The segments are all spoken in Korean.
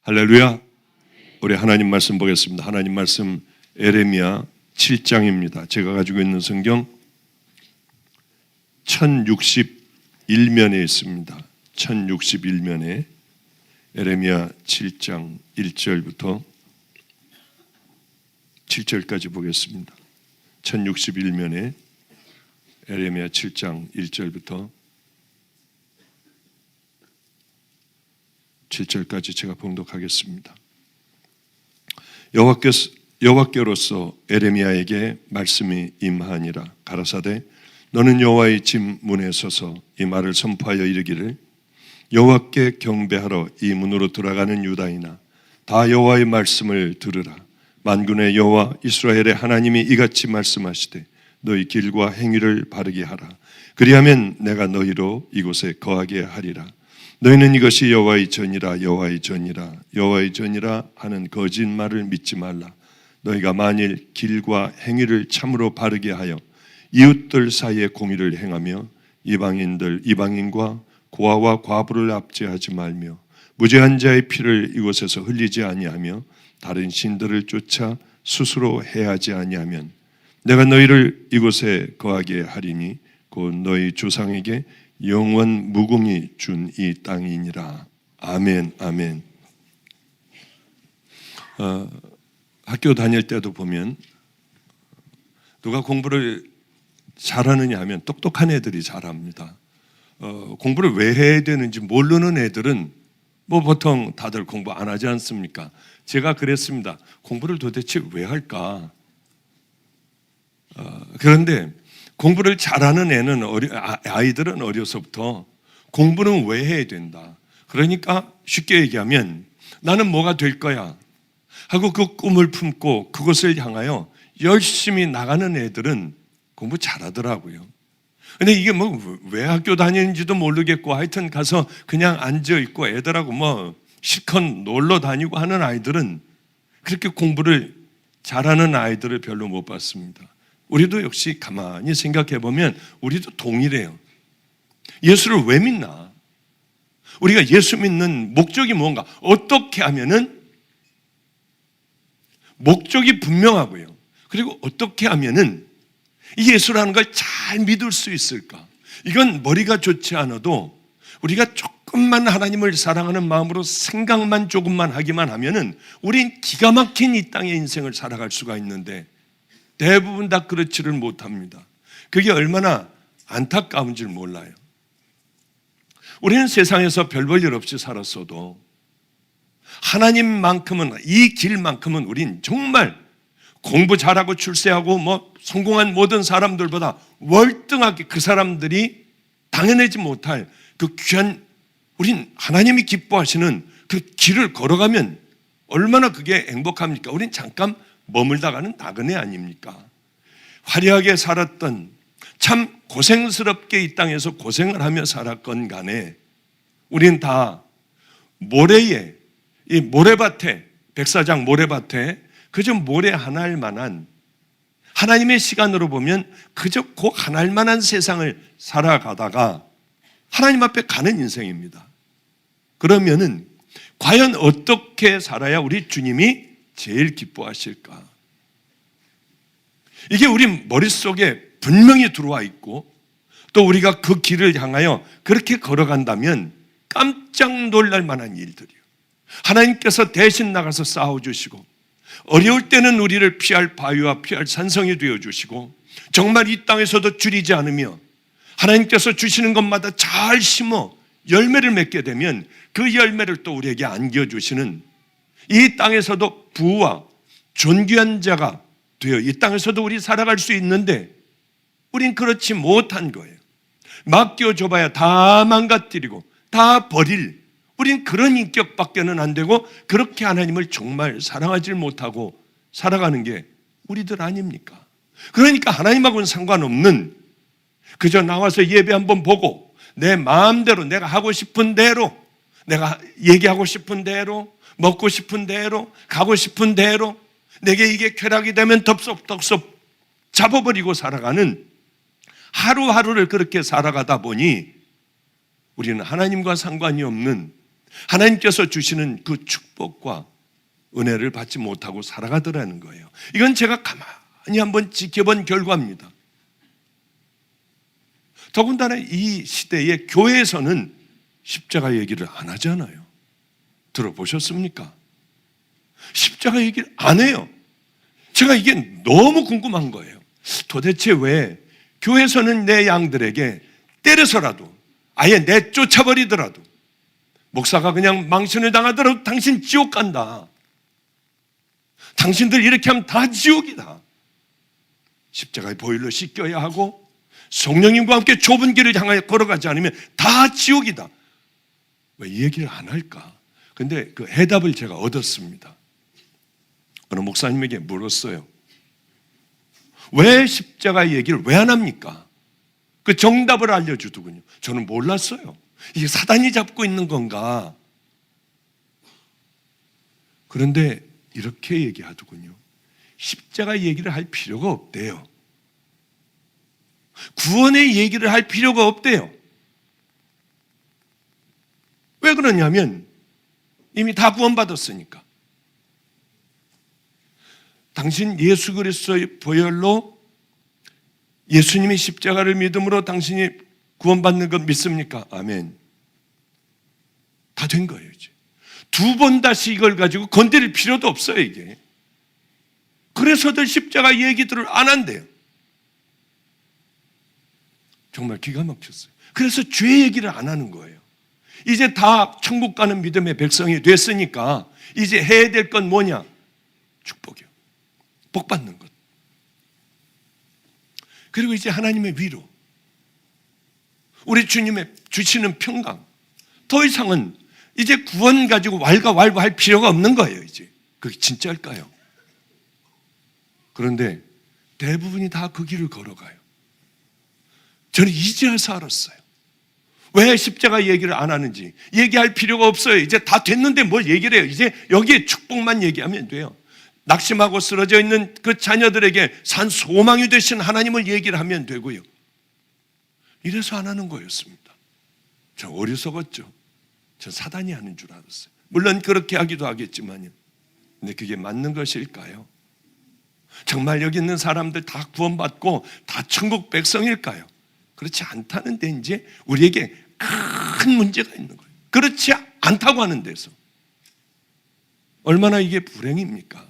할렐루야. 우리 하나님 말씀 보겠습니다. 하나님 말씀 에레미야 7장입니다. 제가 가지고 있는 성경 1061면에 있습니다. 1061면에 에레미야 7장 1절부터 7절까지 보겠습니다. 1061면에 에레미야 7장 1절부터 7절까지 제가 봉독하겠습니다. 여호와께로서 에레미야에게 말씀이 임하니라. 가라사대 너는 여호와의 집 문에 서서 이 말을 선포하여 이르기를 여호와께 경배하러 이 문으로 들어가는 유다이나 다 여호와의 말씀을 들으라. 만군의 여호와 이스라엘의 하나님이 이같이 말씀하시되 너희 길과 행위를 바르게 하라. 그리하면 내가 너희로 이곳에 거하게 하리라. 너희는 이것이 여호와의 전이라 여호와의 전이라 여호와의 전이라 하는 거짓말을 믿지 말라. 너희가 만일 길과 행위를 참으로 바르게 하여 이웃들 사이에 공의를 행하며 이방인과 고아와 과부를 압제하지 말며 무죄한 자의 피를 이곳에서 흘리지 아니하며 다른 신들을 쫓아 스스로 해하지 아니하면 내가 너희를 이곳에 거하게 하리니 곧 너희 조상에게 영원 무궁히 준 이 땅이니라. 아멘. 아멘. 학교 다닐 때도 보면 누가 공부를 잘하느냐 하면 똑똑한 애들이 잘합니다. 공부를 왜 해야 되는지 모르는 애들은 보통 다들 공부 안 하지 않습니까? 제가 그랬습니다. 공부를 도대체 왜 할까? 그런데 공부를 잘하는 아이들은 어려서부터 공부는 왜 해야 된다. 그러니까 쉽게 얘기하면 나는 뭐가 될 거야 하고 그 꿈을 품고 그것을 향하여 열심히 나가는 애들은 공부 잘하더라고요. 근데 이게 왜 학교 다니는지도 모르겠고 하여튼 가서 그냥 앉아있고 애들하고 실컷 놀러 다니고 하는 아이들은 그렇게 공부를 잘하는 아이들을 별로 못 봤습니다. 우리도 역시 가만히 생각해 보면 우리도 동일해요. 예수를 왜 믿나? 우리가 예수 믿는 목적이 뭔가? 어떻게 하면은 목적이 분명하고요. 그리고 어떻게 하면은 이 예수라는 걸 잘 믿을 수 있을까? 이건 머리가 좋지 않아도 우리가 조금만 하나님을 사랑하는 마음으로 생각만 조금만 하기만 하면은 우린 기가 막힌 이 땅의 인생을 살아갈 수가 있는데 대부분 다 그렇지를 못합니다. 그게 얼마나 안타까운 줄 몰라요. 우리는 세상에서 별 볼 일 없이 살았어도 하나님만큼은, 이 길만큼은 우린 정말 공부 잘하고 출세하고 성공한 모든 사람들보다 월등하게 그 사람들이 당해내지 못할 그 귀한, 우린 하나님이 기뻐하시는 그 길을 걸어가면 얼마나 그게 행복합니까? 우린 잠깐 머물다가는 나그네 아닙니까? 화려하게 살았던, 참 고생스럽게 이 땅에서 고생을 하며 살았건 간에 우린 다 모래에, 이 모래밭에, 백사장 모래밭에 그저 모래 하나 알 만한, 하나님의 시간으로 보면 그저 그 하나 알 만한 세상을 살아가다가 하나님 앞에 가는 인생입니다. 그러면은 과연 어떻게 살아야 우리 주님이 제일 기뻐하실까? 이게 우리 머릿속에 분명히 들어와 있고 또 우리가 그 길을 향하여 그렇게 걸어간다면 깜짝 놀랄 만한 일들이요. 하나님께서 대신 나가서 싸워주시고 어려울 때는 우리를 피할 바위와 피할 산성이 되어주시고 정말 이 땅에서도 줄이지 않으며 하나님께서 주시는 것마다 잘 심어 열매를 맺게 되면 그 열매를 또 우리에게 안겨주시는, 이 땅에서도 부와 존귀한 자가 되어 이 땅에서도 우리 살아갈 수 있는데 우린 그렇지 못한 거예요. 맡겨줘봐야 다 망가뜨리고 다 버릴, 우린 그런 인격밖에는 안 되고 그렇게 하나님을 정말 사랑하지 못하고 살아가는 게 우리들 아닙니까? 그러니까 하나님하고는 상관없는, 그저 나와서 예배 한번 보고 내 마음대로 내가 하고 싶은 대로, 내가 얘기하고 싶은 대로, 먹고 싶은 대로, 가고 싶은 대로, 내게 이게 쾌락이 되면 덥석덥석 잡아버리고 살아가는 하루하루를 그렇게 살아가다 보니 우리는 하나님과 상관이 없는 하나님께서 주시는 그 축복과 은혜를 받지 못하고 살아가더라는 거예요. 이건 제가 가만히 한번 지켜본 결과입니다. 더군다나 이 시대에 교회에서는 십자가 얘기를 안 하잖아요. 들어보셨습니까? 십자가 얘기를 안 해요. 제가 이게 너무 궁금한 거예요. 도대체 왜 교회에서는 내 양들에게 때려서라도 아예 내쫓아버리더라도 목사가 그냥 망신을 당하더라도 당신 지옥 간다. 당신들 이렇게 하면 다 지옥이다. 십자가의 보혈로 씻겨야 하고 성령님과 함께 좁은 길을 향하여 걸어가지 않으면 다 지옥이다. 왜 이 얘기를 안 할까? 근데 그 해답을 제가 얻었습니다. 어느 목사님에게 물었어요. 왜 십자가 얘기를 왜 안 합니까? 그 정답을 알려주더군요. 저는 몰랐어요. 이게 사단이 잡고 있는 건가? 그런데 이렇게 얘기하더군요. 십자가 얘기를 할 필요가 없대요. 구원의 얘기를 할 필요가 없대요. 왜 그러냐면 이미 다 구원받았으니까. 당신 예수 그리스도의 보혈로 예수님의 십자가를 믿음으로 당신이 구원받는 것 믿습니까? 아멘. 다 된 거예요, 이제. 두 번 다시 이걸 가지고 건드릴 필요도 없어요, 이게. 그래서들 십자가 얘기들을 안 한대요. 정말 기가 막혔어요. 그래서 죄 얘기를 안 하는 거예요. 이제 다 천국 가는 믿음의 백성이 됐으니까 이제 해야 될 건 뭐냐? 축복이요. 복 받는 것. 그리고 이제 하나님의 위로, 우리 주님의 주시는 평강. 더 이상은 이제 구원 가지고 왈가왈부할 필요가 없는 거예요. 이제 그게 진짜일까요? 그런데 대부분이 다 그 길을 걸어가요. 저는 이제 와서 알았어요. 왜 십자가 얘기를 안 하는지. 얘기할 필요가 없어요. 이제 다 됐는데 뭘 얘기를 해요. 이제 여기에 축복만 얘기하면 돼요. 낙심하고 쓰러져 있는 그 자녀들에게 산 소망이 되신 하나님을 얘기를 하면 되고요. 이래서 안 하는 거였습니다. 저 어리석었죠. 저 사단이 하는 줄 알았어요. 물론 그렇게 하기도 하겠지만요. 근데 그게 맞는 것일까요? 정말 여기 있는 사람들 다 구원받고 다 천국 백성일까요? 그렇지 않다는 데 이제 우리에게 큰 문제가 있는 거예요. 그렇지 않다고 하는 데서 얼마나 이게 불행입니까?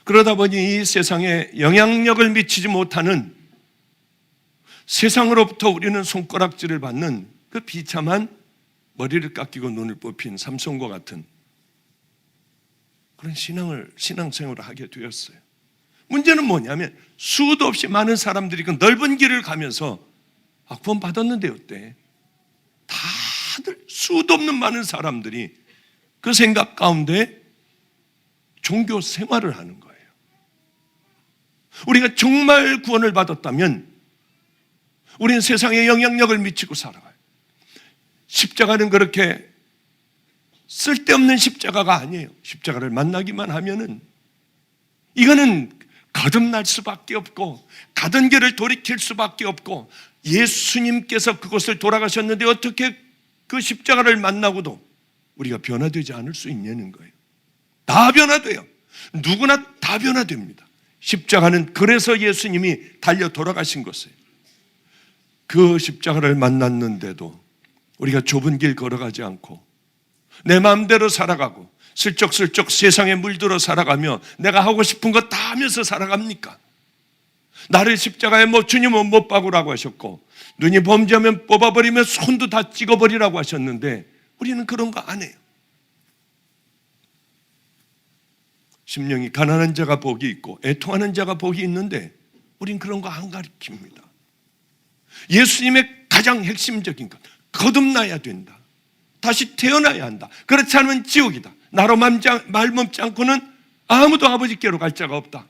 그러다 보니 이 세상에 영향력을 미치지 못하는, 세상으로부터 우리는 손가락질을 받는 그 비참한 머리를 깎이고 눈을 뽑힌 삼손과 같은 그런 신앙생활을 하게 되었어요. 문제는 뭐냐면 수도 없이 많은 사람들이 그 넓은 길을 가면서 구원 받았는데 어때? 다들 수도 없는 많은 사람들이 그 생각 가운데 종교 생활을 하는 거예요. 우리가 정말 구원을 받았다면 우리는 세상에 영향력을 미치고 살아가요. 십자가는 그렇게 쓸데없는 십자가가 아니에요. 십자가를 만나기만 하면은 이거는 거듭날 수밖에 없고 가던 길을 돌이킬 수밖에 없고, 예수님께서 그곳을 돌아가셨는데 어떻게 그 십자가를 만나고도 우리가 변화되지 않을 수 있냐는 거예요. 다 변화돼요. 누구나 다 변화됩니다. 십자가는 그래서 예수님이 달려 돌아가신 것이에요. 그 십자가를 만났는데도 우리가 좁은 길 걸어가지 않고 내 마음대로 살아가고 슬쩍슬쩍 세상에 물들어 살아가며 내가 하고 싶은 거 다 하면서 살아갑니까? 나를 십자가에 주님은 못 박으라고 하셨고 눈이 범죄하면 뽑아버리면 손도 다 찍어버리라고 하셨는데 우리는 그런 거 안 해요. 심령이 가난한 자가 복이 있고 애통하는 자가 복이 있는데 우린 그런 거 안 가르칩니다. 예수님의 가장 핵심적인 것, 거듭나야 된다. 다시 태어나야 한다. 그렇지 않으면 지옥이다. 나로 말멈지 않고는 아무도 아버지께로 갈 자가 없다.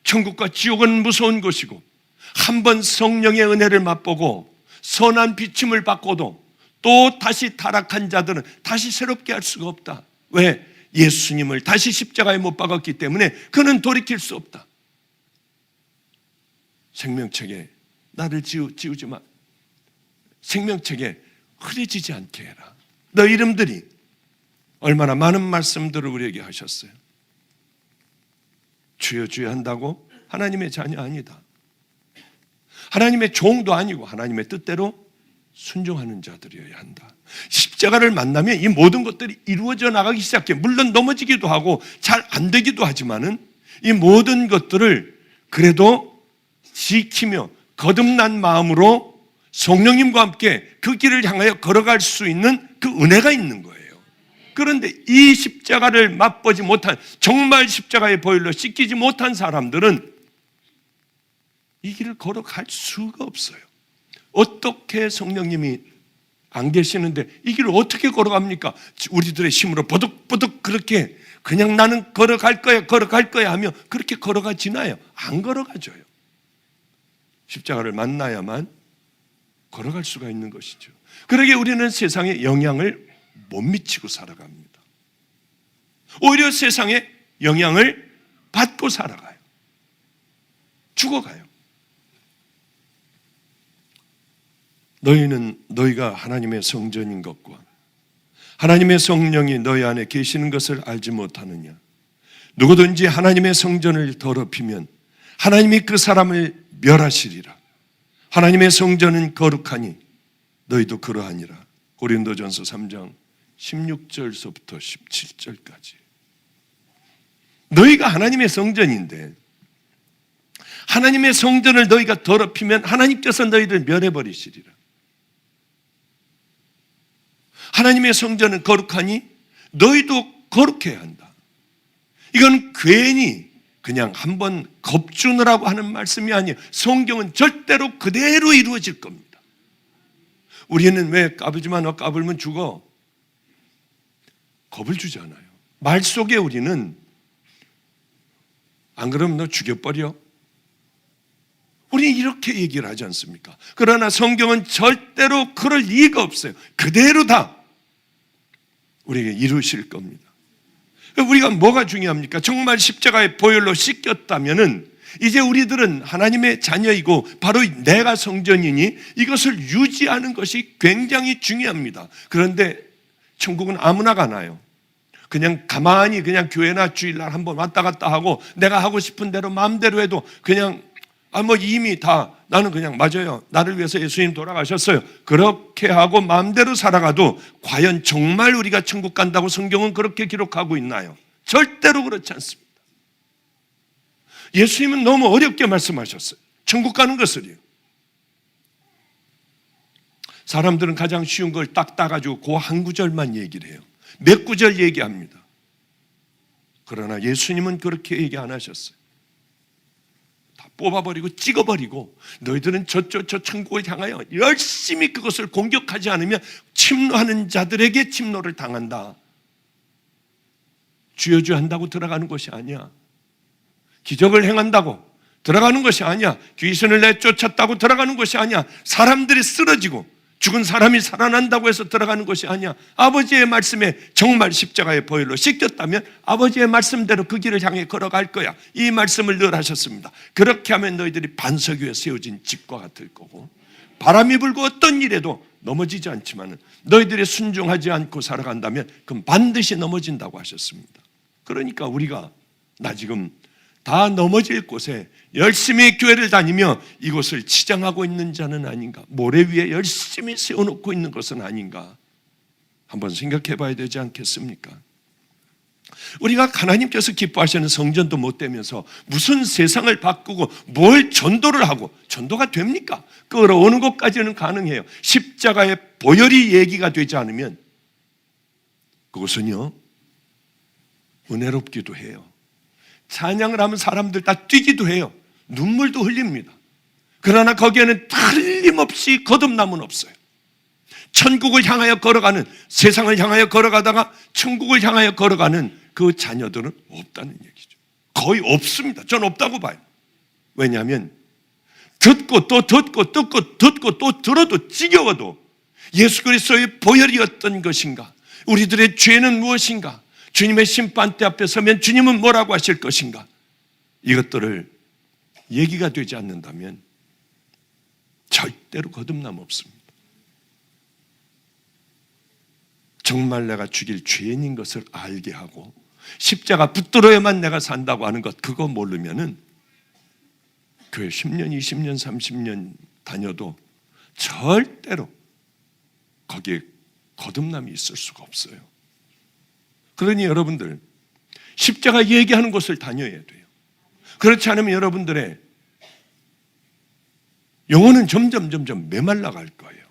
천국과 지옥은 무서운 것이고 한번 성령의 은혜를 맛보고 선한 비침을 받고도 또 다시 타락한 자들은 다시 새롭게 할 수가 없다. 왜? 예수님을 다시 십자가에 못 박았기 때문에 그는 돌이킬 수 없다. 생명책에 나를 지우지 마. 생명책에 흐려지지 않게 해라. 너 이름들이 얼마나 많은 말씀들을 우리에게 하셨어요. 주여 주여 한다고 하나님의 자녀 아니다. 하나님의 종도 아니고 하나님의 뜻대로 순종하는 자들이어야 한다. 십자가를 만나면 이 모든 것들이 이루어져 나가기 시작해. 물론 넘어지기도 하고 잘 안 되기도 하지만은 이 모든 것들을 그래도 지키며 거듭난 마음으로 성령님과 함께 그 길을 향하여 걸어갈 수 있는 그 은혜가 있는 거예요. 그런데 이 십자가를 맛보지 못한, 정말 십자가의 보혈로 씻기지 못한 사람들은 이 길을 걸어갈 수가 없어요. 어떻게 성령님이 안 계시는데 이 길을 어떻게 걸어갑니까? 우리들의 힘으로 버득버득 그렇게 그냥 나는 걸어갈 거야 하며 그렇게 걸어가지나요? 안 걸어가져요. 십자가를 만나야만 걸어갈 수가 있는 것이죠. 그러기에 우리는 세상에 영향을 못 미치고 살아갑니다. 오히려 세상에 영향을 받고 살아가요. 죽어가요. 너희가 하나님의 성전인 것과 하나님의 성령이 너희 안에 계시는 것을 알지 못하느냐? 누구든지 하나님의 성전을 더럽히면 하나님이 그 사람을 멸하시리라. 하나님의 성전은 거룩하니 너희도 그러하니라. 고린도전서 3장 16절서부터 17절까지. 너희가 하나님의 성전인데 하나님의 성전을 너희가 더럽히면 하나님께서 너희를 멸해버리시리라. 하나님의 성전은 거룩하니 너희도 거룩해야 한다. 이건 괜히 그냥 한번 겁주느라고 하는 말씀이 아니에요. 성경은 절대로 그대로 이루어질 겁니다. 우리는 왜 까불지 마, 너 까불면 죽어. 겁을 주잖아요. 말 속에 우리는 안 그러면 너 죽여버려. 우리는 이렇게 얘기를 하지 않습니까? 그러나 성경은 절대로 그럴 리가 없어요. 그대로 다 우리에게 이루실 겁니다. 우리가 뭐가 중요합니까? 정말 십자가의 보혈로 씻겼다면은 이제 우리들은 하나님의 자녀이고 바로 내가 성전이니 이것을 유지하는 것이 굉장히 중요합니다. 그런데 천국은 아무나 가나요? 그냥 가만히 그냥 교회나 주일날 한번 왔다 갔다 하고 내가 하고 싶은 대로 마음대로 해도 그냥 이미 다 나는 그냥 맞아요. 나를 위해서 예수님 돌아가셨어요. 그렇게 하고 마음대로 살아가도 과연 정말 우리가 천국 간다고 성경은 그렇게 기록하고 있나요? 절대로 그렇지 않습니다. 예수님은 너무 어렵게 말씀하셨어요. 천국 가는 것을요. 사람들은 가장 쉬운 걸 딱 따가지고 그 한 구절만 얘기를 해요. 몇 구절 얘기합니다. 그러나 예수님은 그렇게 얘기 안 하셨어요. 뽑아버리고 찍어버리고 너희들은 저 천국을 향하여 열심히 그것을 공격하지 않으면 침노하는 자들에게 침노를 당한다. 주여 주여 한다고 들어가는 것이 아니야. 기적을 행한다고 들어가는 것이 아니야. 귀신을 내쫓았다고 들어가는 것이 아니야. 사람들이 쓰러지고 죽은 사람이 살아난다고 해서 들어가는 것이 아니야. 아버지의 말씀에 정말 십자가의 보혈로 씻겼다면 아버지의 말씀대로 그 길을 향해 걸어갈 거야. 이 말씀을 늘 하셨습니다. 그렇게 하면 너희들이 반석 위에 세워진 집과 같을 거고 바람이 불고 어떤 일에도 넘어지지 않지만 너희들이 순종하지 않고 살아간다면 그럼 반드시 넘어진다고 하셨습니다. 그러니까 우리가 나 지금 다 넘어질 곳에 열심히 교회를 다니며 이곳을 치장하고 있는 자는 아닌가? 모래 위에 열심히 세워놓고 있는 것은 아닌가? 한번 생각해 봐야 되지 않겠습니까? 우리가 하나님께서 기뻐하시는 성전도 못 되면서 무슨 세상을 바꾸고 뭘 전도를 하고 전도가 됩니까? 끌어오는 것까지는 가능해요. 십자가의 보혈이 얘기가 되지 않으면 그것은요 은혜롭기도 해요. 찬양을 하면 사람들 다 뛰기도 해요. 눈물도 흘립니다. 그러나 거기에는 틀림없이 거듭남은 없어요. 천국을 향하여 걸어가는, 세상을 향하여 걸어가다가 천국을 향하여 걸어가는 그 자녀들은 없다는 얘기죠. 거의 없습니다. 전 없다고 봐요. 왜냐하면 듣고 또 듣고 또 들어도 지겨워도 예수 그리스도의 보혈이 어떤 것인가, 우리들의 죄는 무엇인가, 주님의 심판대 앞에 서면 주님은 뭐라고 하실 것인가, 이것들을 얘기가 되지 않는다면 절대로 거듭남 없습니다. 정말 내가 죽일 죄인인 것을 알게 하고 십자가 붙들어야만 내가 산다고 하는 것, 그거 모르면은 교회 10년, 20년, 30년 다녀도 절대로 거기에 거듭남이 있을 수가 없어요. 그러니 여러분들 십자가 얘기하는 곳을 다녀야 돼요. 그렇지 않으면 여러분들의 영혼은 점점 메말라 갈 거예요.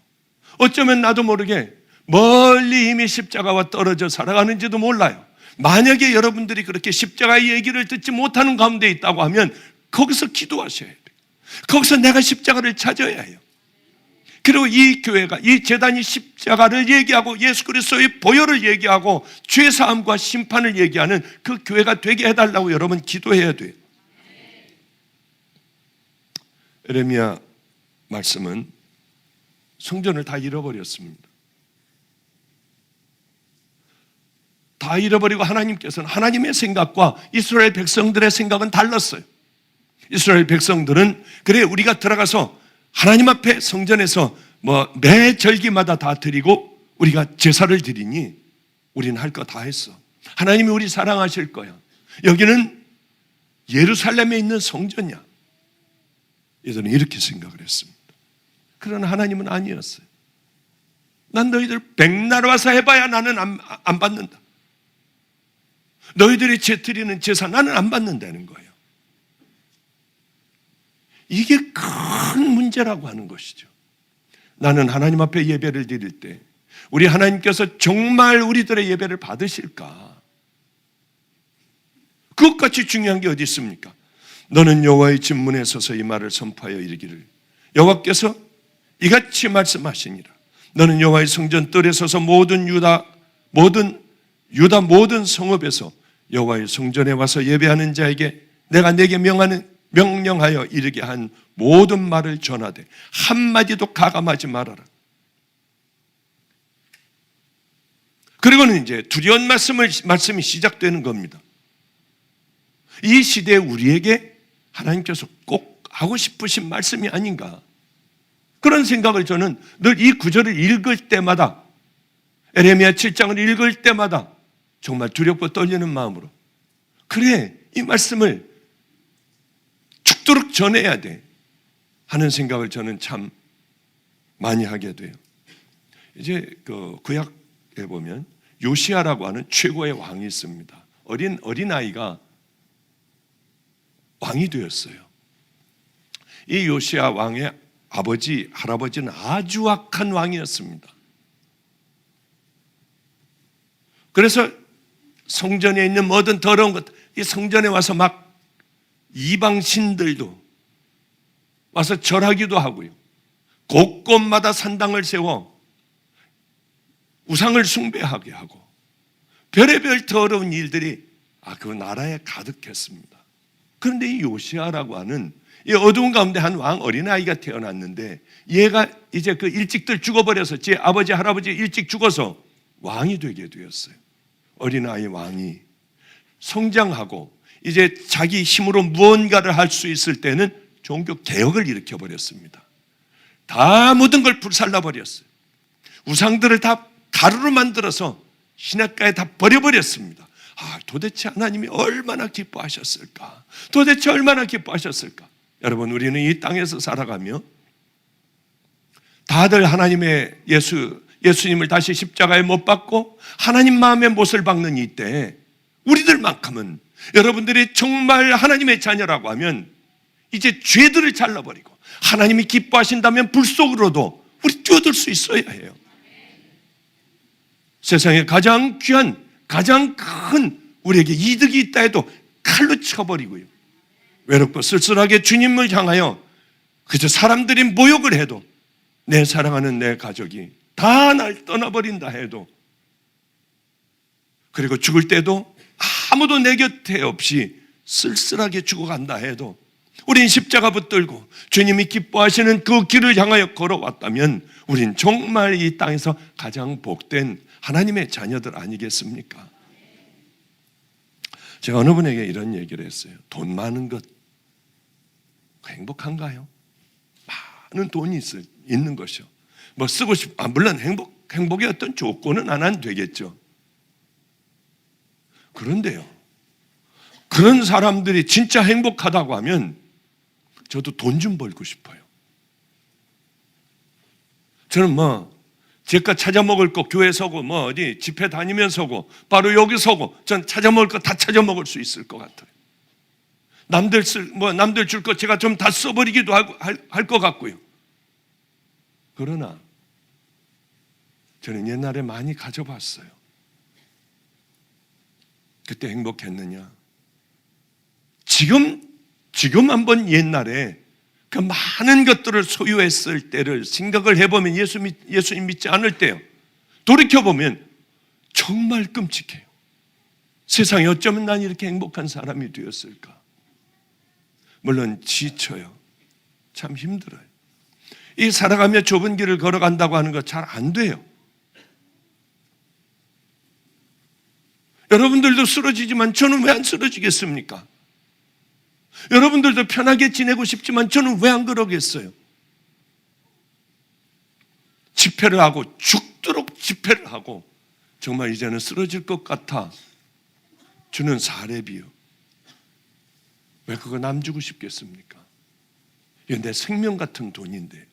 어쩌면 나도 모르게 멀리 이미 십자가와 떨어져 살아가는지도 몰라요. 만약에 여러분들이 그렇게 십자가의 얘기를 듣지 못하는 가운데 있다고 하면 거기서 기도하셔야 돼요. 거기서 내가 십자가를 찾아야 해요. 그리고 이 교회가, 이 제단이 십자가를 얘기하고 예수 그리스도의 보혈을 얘기하고 죄사함과 심판을 얘기하는 그 교회가 되게 해달라고 여러분 기도해야 돼요. 에레미야 말씀은 성전을 다 잃어버렸습니다. 다 잃어버리고 하나님께서는 하나님의 생각과 이스라엘 백성들의 생각은 달랐어요. 이스라엘 백성들은 그래 우리가 들어가서 하나님 앞에 성전에서 매 절기마다 다 드리고 우리가 제사를 드리니 우리는 할 거 다 했어. 하나님이 우리 사랑하실 거야. 여기는 예루살렘에 있는 성전이야. 이들은 이렇게 생각을 했습니다. 그러나 하나님은 아니었어요. 난 너희들 백날 와서 해봐야 나는 안 받는다. 너희들이 드리는 제사 나는 안 받는다는 거예요. 이게 큰 문제라고 하는 것이죠. 나는 하나님 앞에 예배를 드릴 때 우리 하나님께서 정말 우리들의 예배를 받으실까? 그것같이 중요한 게 어디 있습니까? 너는 여호와의 집 문에 서서 이 말을 선포하여 이르기를 여호와께서 이같이 말씀하시니라. 너는 여호와의 성전 뜰에 서서 모든 유다 모든 성읍에서 여호와의 성전에 와서 예배하는 자에게 내가 내게 명령하여 이르게 한 모든 말을 전하되 한마디도 가감하지 말아라. 그리고는 이제 두려운 말씀이 시작되는 겁니다. 이 시대에 우리에게 하나님께서 꼭 하고 싶으신 말씀이 아닌가, 그런 생각을 저는 늘 이 구절을 읽을 때마다, 에레미야 7장을 읽을 때마다 정말 두렵고 떨리는 마음으로 그래 이 말씀을 죽도록 전해야 돼 하는 생각을 저는 참 많이 하게 돼요. 이제 그 구약에 보면 요시야라고 하는 최고의 왕이 있습니다. 어린 아이가 왕이 되었어요. 이 요시야 왕의 할아버지는 아주 악한 왕이었습니다. 그래서 성전에 있는 모든 더러운 것, 이 성전에 와서 막 이방 신들도 와서 절하기도 하고요. 곳곳마다 산당을 세워 우상을 숭배하게 하고 별의별 더러운 일들이 그 나라에 가득했습니다. 그런데 이 요시야라고 하는 이 어두운 가운데 한 왕 어린아이가 태어났는데 얘가 이제 그 일찍들 죽어버려서 제 아버지 할아버지 일찍 죽어서 왕이 되게 되었어요. 어린아이 왕이 성장하고 이제 자기 힘으로 무언가를 할 수 있을 때는 종교 개혁을 일으켜버렸습니다. 다 모든 걸 불살라버렸어요. 우상들을 다 가루로 만들어서 시냇가에 다 버려버렸습니다. 도대체 하나님이 얼마나 기뻐하셨을까? 도대체 얼마나 기뻐하셨을까? 여러분, 우리는 이 땅에서 살아가며 다들 하나님의 예수님을 다시 십자가에 못 박고 하나님 마음의 못을 박는 이때 우리들만큼은, 여러분들이 정말 하나님의 자녀라고 하면 이제 죄들을 잘라버리고 하나님이 기뻐하신다면 불 속으로도 우리 뛰어들 수 있어야 해요. 세상에 가장 귀한, 가장 큰 우리에게 이득이 있다 해도 칼로 쳐버리고요. 외롭고 쓸쓸하게 주님을 향하여 그저 사람들이 모욕을 해도 내 사랑하는 내 가족이 다 날 떠나버린다 해도, 그리고 죽을 때도 아무도 내 곁에 없이 쓸쓸하게 죽어간다 해도 우린 십자가 붙들고 주님이 기뻐하시는 그 길을 향하여 걸어왔다면 우린 정말 이 땅에서 가장 복된 하나님의 자녀들 아니겠습니까? 제가 어느 분에게 이런 얘기를 했어요. 돈 많은 것 행복한가요? 많은 돈이 있는 것이요. 뭐 쓰고 물론 행복의 어떤 조건은 안 되겠죠. 그런데요, 그런 사람들이 진짜 행복하다고 하면 저도 돈 좀 벌고 싶어요. 저는 제가 찾아 먹을 거 교회 서고 어디 집회 다니면서고 바로 여기 서고 전 찾아 먹을 거 다 찾아 먹을 수 있을 것 같아요. 남들 줄 거 제가 좀 다 써버리기도 할 것 같고요. 그러나 저는 옛날에 많이 가져봤어요. 그때 행복했느냐? 지금 한번 옛날에 그 많은 것들을 소유했을 때를 생각을 해보면 예수님 믿지 않을 때요, 돌이켜보면 정말 끔찍해요. 세상에 어쩌면 난 이렇게 행복한 사람이 되었을까? 물론 지쳐요. 참 힘들어요. 이 살아가며 좁은 길을 걸어간다고 하는 거 잘 안 돼요. 여러분들도 쓰러지지만 저는 왜 안 쓰러지겠습니까? 여러분들도 편하게 지내고 싶지만 저는 왜 안 그러겠어요? 집회를 하고 죽도록 집회를 하고 정말 이제는 쓰러질 것 같아 주는 사례비요. 왜 그거 남 주고 싶겠습니까? 이게 내 생명 같은 돈인데.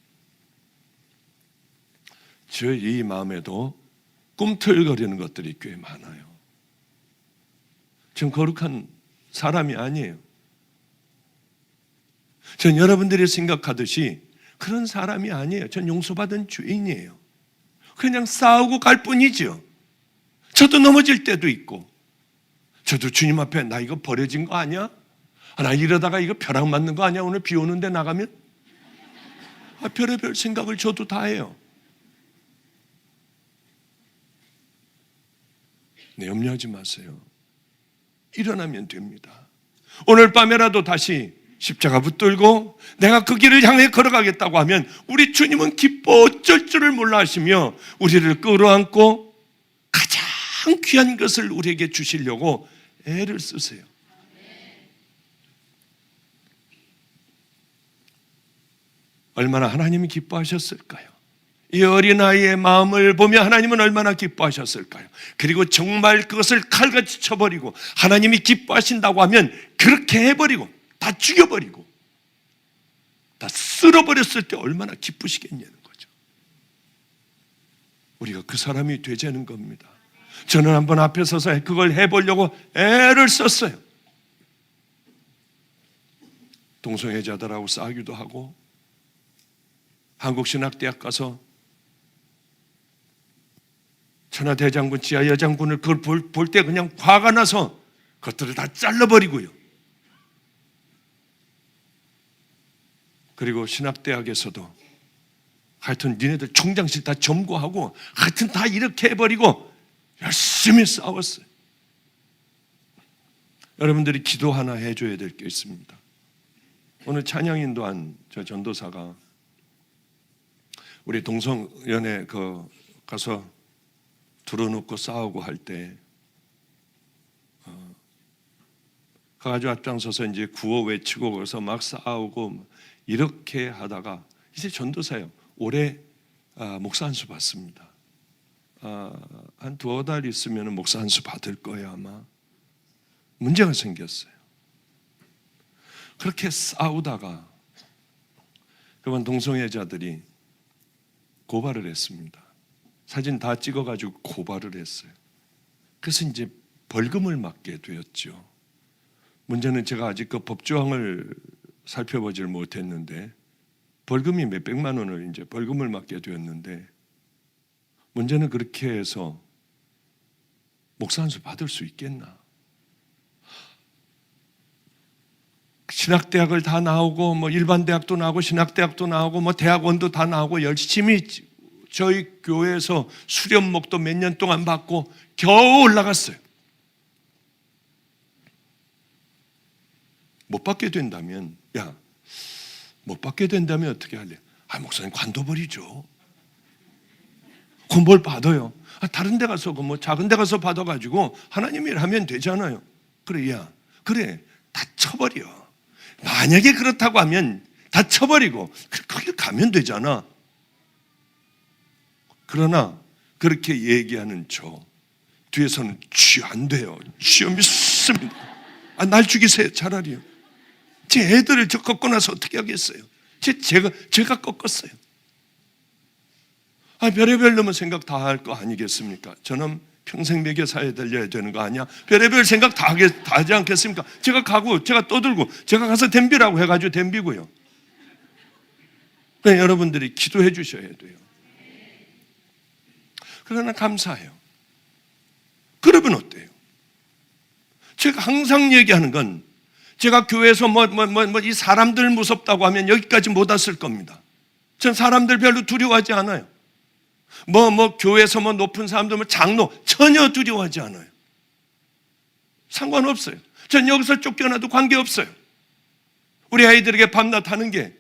이 마음에도 꿈틀거리는 것들이 꽤 많아요. 전 거룩한 사람이 아니에요. 전 여러분들이 생각하듯이 그런 사람이 아니에요. 전 용서받은 죄인이에요. 그냥 싸우고 갈 뿐이죠. 저도 넘어질 때도 있고, 저도 주님 앞에 나 이거 버려진 거 아니야? 나 이러다가 이거 벼락 맞는 거 아니야? 오늘 비 오는데 나가면? 별의별 생각을 저도 다 해요. 네, 염려하지 마세요. 일어나면 됩니다. 오늘 밤에라도 다시 십자가 붙들고 내가 그 길을 향해 걸어가겠다고 하면 우리 주님은 기뻐 어쩔 줄을 몰라 하시며 우리를 끌어안고 가장 귀한 것을 우리에게 주시려고 애를 쓰세요. 얼마나 하나님이 기뻐하셨을까요? 이 어린아이의 마음을 보며 하나님은 얼마나 기뻐하셨을까요? 그리고 정말 그것을 칼같이 쳐버리고 하나님이 기뻐하신다고 하면 그렇게 해버리고 다 죽여버리고 다 쓸어버렸을 때 얼마나 기쁘시겠냐는 거죠. 우리가 그 사람이 되자는 겁니다. 저는 한번 앞에 서서 그걸 해보려고 애를 썼어요. 동성애자들하고 싸우기도 하고 한국신학대학 가서 천하대장군, 지하여장군을 그걸 볼 때 그냥 화가 나서 그것들을 다 잘라버리고요. 그리고 신학대학에서도 하여튼 니네들 총장실 다 점거하고 하여튼 다 이렇게 해버리고 열심히 싸웠어요. 여러분들이 기도 하나 해줘야 될 게 있습니다. 오늘 찬양 인도한 저 전도사가 우리 동성연애 가서 들어놓고 싸우고 할 때 가가지고 앞장서서 이제 구호 외치고 그래서 막 싸우고 이렇게 하다가 이제 전도사요. 올해 목사 한 수 받습니다. 한 두어 달 있으면 목사 한 수 받을 거예요 아마. 문제가 생겼어요. 그렇게 싸우다가 그만 동성애자들이 고발을 했습니다. 사진 다 찍어가지고 고발을 했어요. 그래서 이제 벌금을 맞게 되었죠. 문제는 제가 아직 그 법조항을 살펴보질 못했는데 벌금이 몇백만 원을 이제 벌금을 맞게 되었는데 문제는 그렇게 해서 목사 한 수 받을 수 있겠나? 신학대학을 다 나오고 일반 대학도 나오고 신학대학도 나오고 대학원도 다 나오고 열심히 저희 교회에서 수련목도 몇 년 동안 받고 겨우 올라갔어요. 못 받게 된다면 못 받게 된다면 어떻게 할래? 목사님 관둬버리죠. 그럼 뭘 받아요? 다른 데 가서 작은 데 가서 받아가지고 하나님 일 하면 되잖아요. 그래 다 쳐버려. 만약에 그렇다고 하면 다 쳐버리고 거기 가면 되잖아. 그러나 그렇게 얘기하는 저 뒤에서는 주여 안 돼요. 주여 믿습니다. 날 죽이세요 차라리요. 제 애들을 저 꺾고 나서 어떻게 하겠어요? 제가 꺾었어요. 별의별 놈은 생각 다 할 거 아니겠습니까? 저는 평생 먹여 살려야 되는 거 아니야? 별의별 생각 다 하지 않겠습니까? 제가 가고 제가 떠들고 제가 가서 덤비라고 해가지고 덤비고요. 그러니까 여러분들이 기도해 주셔야 돼요. 그러나 감사해요. 그러면 어때요? 제가 항상 얘기하는 건 제가 교회에서 이 사람들 무섭다고 하면 여기까지 못 왔을 겁니다. 전 사람들 별로 두려워하지 않아요. 교회에서 높은 사람들, 장로, 전혀 두려워하지 않아요. 상관없어요. 전 여기서 쫓겨나도 관계없어요. 우리 아이들에게 밤낮 하는 게,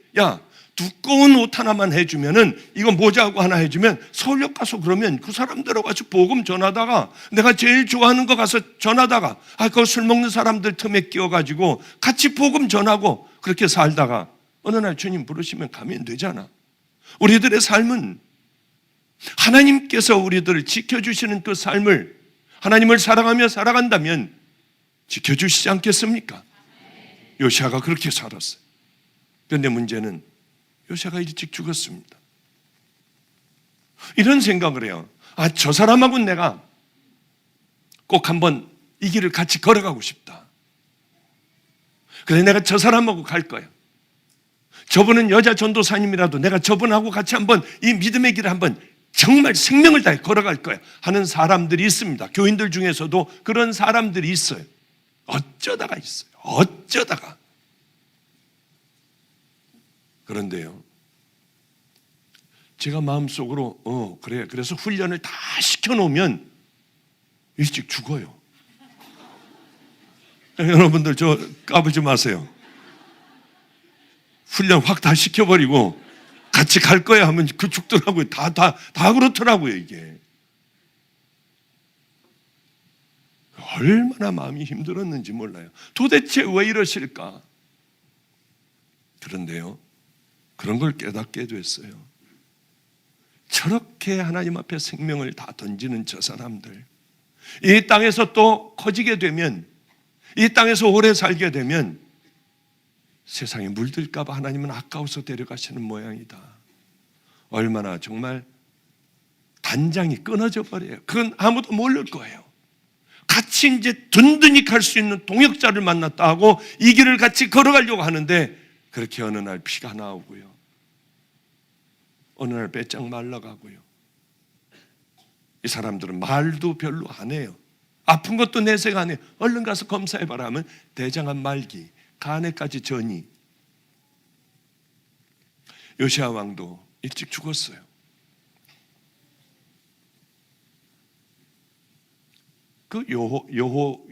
두꺼운 옷 하나만 해주면은, 이거 모자하고 하나 해주면, 서울역 가서 그러면 그 사람들하고 같이 복음 전하다가, 내가 제일 좋아하는 거 가서 전하다가, 그 술 먹는 사람들 틈에 끼워가지고, 같이 복음 전하고, 그렇게 살다가, 어느 날 주님 부르시면 가면 되잖아. 우리들의 삶은 하나님께서 우리들을 지켜주시는 그 삶을 하나님을 사랑하며 살아간다면 지켜주시지 않겠습니까? 요시아가 그렇게 살았어요. 그런데 문제는 요시아가 일찍 죽었습니다. 이런 생각을 해요. 저 사람하고는 내가 꼭 한번 이 길을 같이 걸어가고 싶다. 그래서 내가 저 사람하고 갈 거야. 저분은 여자 전도사님이라도 내가 저분하고 같이 한번 이 믿음의 길을 한번 정말 생명을 다해 걸어갈 거야 하는 사람들이 있습니다. 교인들 중에서도 그런 사람들이 있어요. 어쩌다가 있어요. 어쩌다가. 그런데요, 제가 마음속으로 그래, 그래서 훈련을 다 시켜놓으면 일찍 죽어요. 여러분들 저 까불지 마세요. 훈련 확 다 시켜버리고 같이 갈 거야 하면 그 죽더라고요. 다 그렇더라고요. 이게 얼마나 마음이 힘들었는지 몰라요. 도대체 왜 이러실까? 그런데요, 그런 걸 깨닫게 됐어요. 저렇게 하나님 앞에 생명을 다 던지는 저 사람들, 이 땅에서 또 커지게 되면, 이 땅에서 오래 살게 되면 세상에 물들까 봐 하나님은 아까워서 데려가시는 모양이다. 얼마나 정말 단장이 끊어져 버려요. 그건 아무도 모를 거예요. 같이 이제 든든히 갈 수 있는 동역자를 만났다 하고 이 길을 같이 걸어가려고 하는데, 그렇게 어느 날 피가 나오고요, 어느 날 배짱 말라가고요. 이 사람들은 말도 별로 안 해요. 아픈 것도 내색 안 해요. 얼른 가서 검사해봐라 하면 대장암 말기, 간에까지 전이. 요시아 왕도 일찍 죽었어요. 그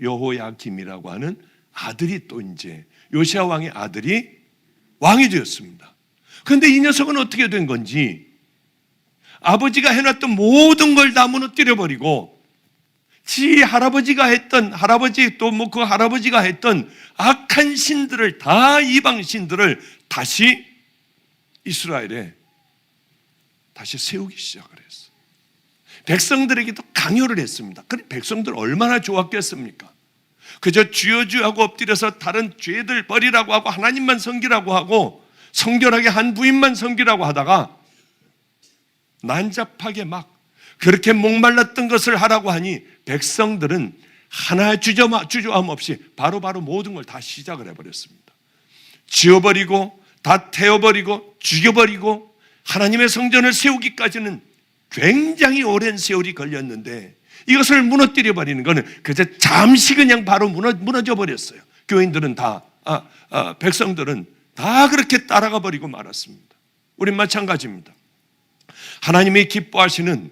여호야김이라고 하는 아들이 또 이제 요시아 왕의 아들이 왕이 되었습니다. 그런데 이 녀석은 어떻게 된 건지 아버지가 해놨던 모든 걸 다 무너뜨려 버리고 지 할아버지가 했던, 할아버지 또 그 할아버지가 했던 악한 신들을, 다 이방 신들을 다시 이스라엘에 다시 세우기 시작을 했어요. 백성들에게도 강요를 했습니다. 그래, 백성들 얼마나 좋았겠습니까? 그저 주여 주여 하고 엎드려서 다른 죄들 버리라고 하고 하나님만 섬기라고 하고 성결하게 한 부인만 섬기라고 하다가 난잡하게 막 그렇게 목말랐던 것을 하라고 하니 백성들은 하나 주저함 없이 바로바로 모든 걸 다 시작을 해버렸습니다. 지어버리고 다 태워버리고 죽여버리고 하나님의 성전을 세우기까지는 굉장히 오랜 세월이 걸렸는데, 이것을 무너뜨려 버리는 것은 그저 잠시 그냥 바로 무너져 버렸어요. 교인들은 다 백성들은 다 그렇게 따라가 버리고 말았습니다. 우린 마찬가지입니다. 하나님이 기뻐하시는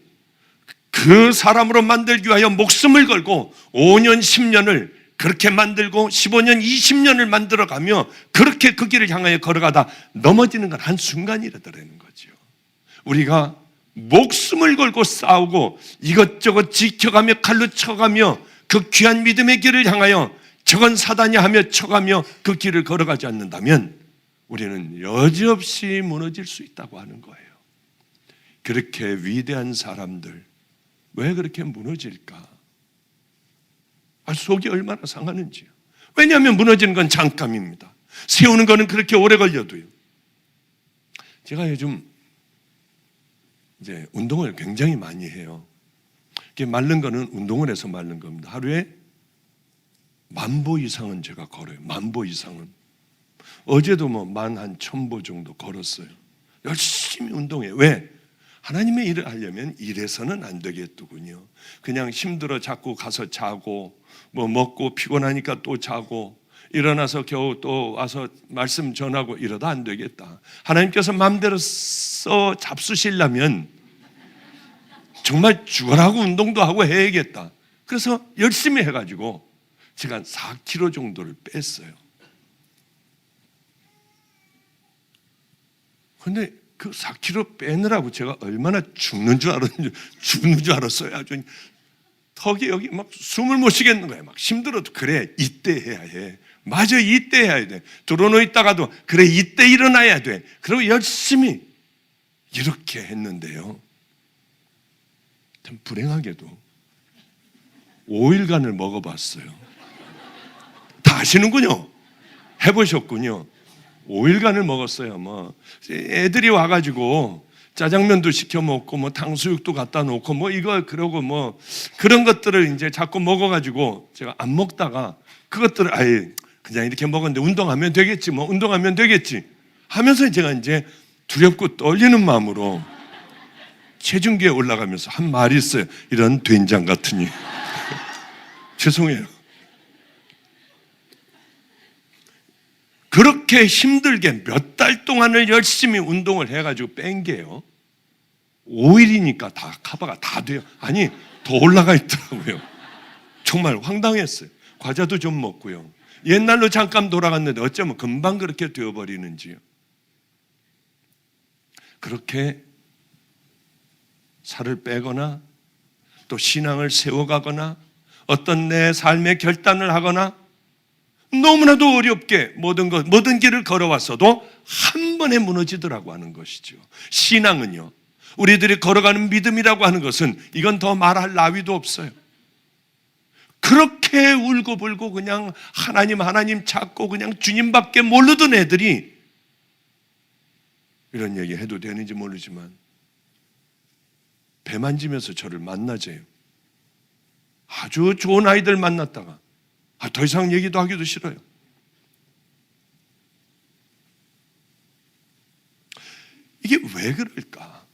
그 사람으로 만들기 위하여 목숨을 걸고 5년 10년을 그렇게 만들고 15년 20년을 만들어가며 그렇게 그 길을 향하여 걸어가다 넘어지는 건 한순간이라더라는 거죠. 우리가 목숨을 걸고 싸우고 이것저것 지켜가며 칼로 쳐가며 그 귀한 믿음의 길을 향하여 저건 사단이 하며 쳐가며 그 길을 걸어가지 않는다면 우리는 여지없이 무너질 수 있다고 하는 거예요. 그렇게 위대한 사람들 왜 그렇게 무너질까? 속이 얼마나 상하는지요. 왜냐하면 무너지는 건 잠깐입니다. 세우는 거는 그렇게 오래 걸려도요. 제가 요즘 이제 운동을 굉장히 많이 해요. 이게 마른 거는 운동을 해서 마른 겁니다. 하루에 10,000보 이상은 제가 걸어요. 10,000보 이상은. 어제도 뭐 11,000보 정도 걸었어요. 열심히 운동해요. 왜? 하나님의 일을 하려면 이래서는 안 되겠더군요. 그냥 힘들어 자꾸 가서 자고 뭐 먹고 피곤하니까 또 자고 일어나서 겨우 또 와서 말씀 전하고 이러다 안 되겠다. 하나님께서 마음대로 써 잡수시려면 정말 죽어라고 운동도 하고 해야겠다. 그래서 열심히 해가지고 제가 한 4kg 정도를 뺐어요. 근데 그 4kg 빼느라고 제가 얼마나 죽는 줄 알았어요. 아주 턱이 여기 막 숨을 못 쉬겠는 거예요. 막 힘들어도 그래 이때 해야 해. 맞아 이때 해야 돼. 들어놓 있다가도 그래 이때 일어나야 돼. 그리고 열심히 이렇게 했는데요. 참 불행하게도 5일간을 먹어봤어요. 다 아시는군요. 해보셨군요. 5일간을 먹었어요. 뭐 애들이 와가지고 짜장면도 시켜 먹고 뭐 탕수육도 갖다 놓고 뭐 이거 그러고 뭐 그런 것들을 이제 자꾸 먹어가지고 제가 안 먹다가 그것들을 아예 그냥 이렇게 먹었는데 운동하면 되겠지 뭐 운동하면 되겠지 하면서 제가 이제 두렵고 떨리는 마음으로 체중계에 올라가면서 한 말이 있어요. 이런 된장 같으니 죄송해요. 그렇게 힘들게 몇 달 동안을 열심히 운동을 해가지고 뺀 게요. 5일이니까 다 커버가 다 돼요. 아니 더 올라가 있더라고요. 정말 황당했어요. 과자도 좀 먹고요. 옛날로 잠깐 돌아갔는데 어쩌면 금방 그렇게 되어버리는지요. 그렇게 살을 빼거나 또 신앙을 세워가거나 어떤 내 삶의 결단을 하거나 너무나도 어렵게 모든 길을 걸어왔어도 한 번에 무너지더라고 하는 것이죠. 신앙은요, 우리들이 걸어가는 믿음이라고 하는 것은 이건 더 말할 나위도 없어요. 그렇게 울고불고 그냥 하나님 찾고 그냥 주님밖에 모르던 애들이 이런 얘기 해도 되는지 모르지만 배 만지면서 저를 만나재요. 아주 좋은 아이들 만났다가 더 이상 얘기도 하기도 싫어요. 이게 왜 그럴까?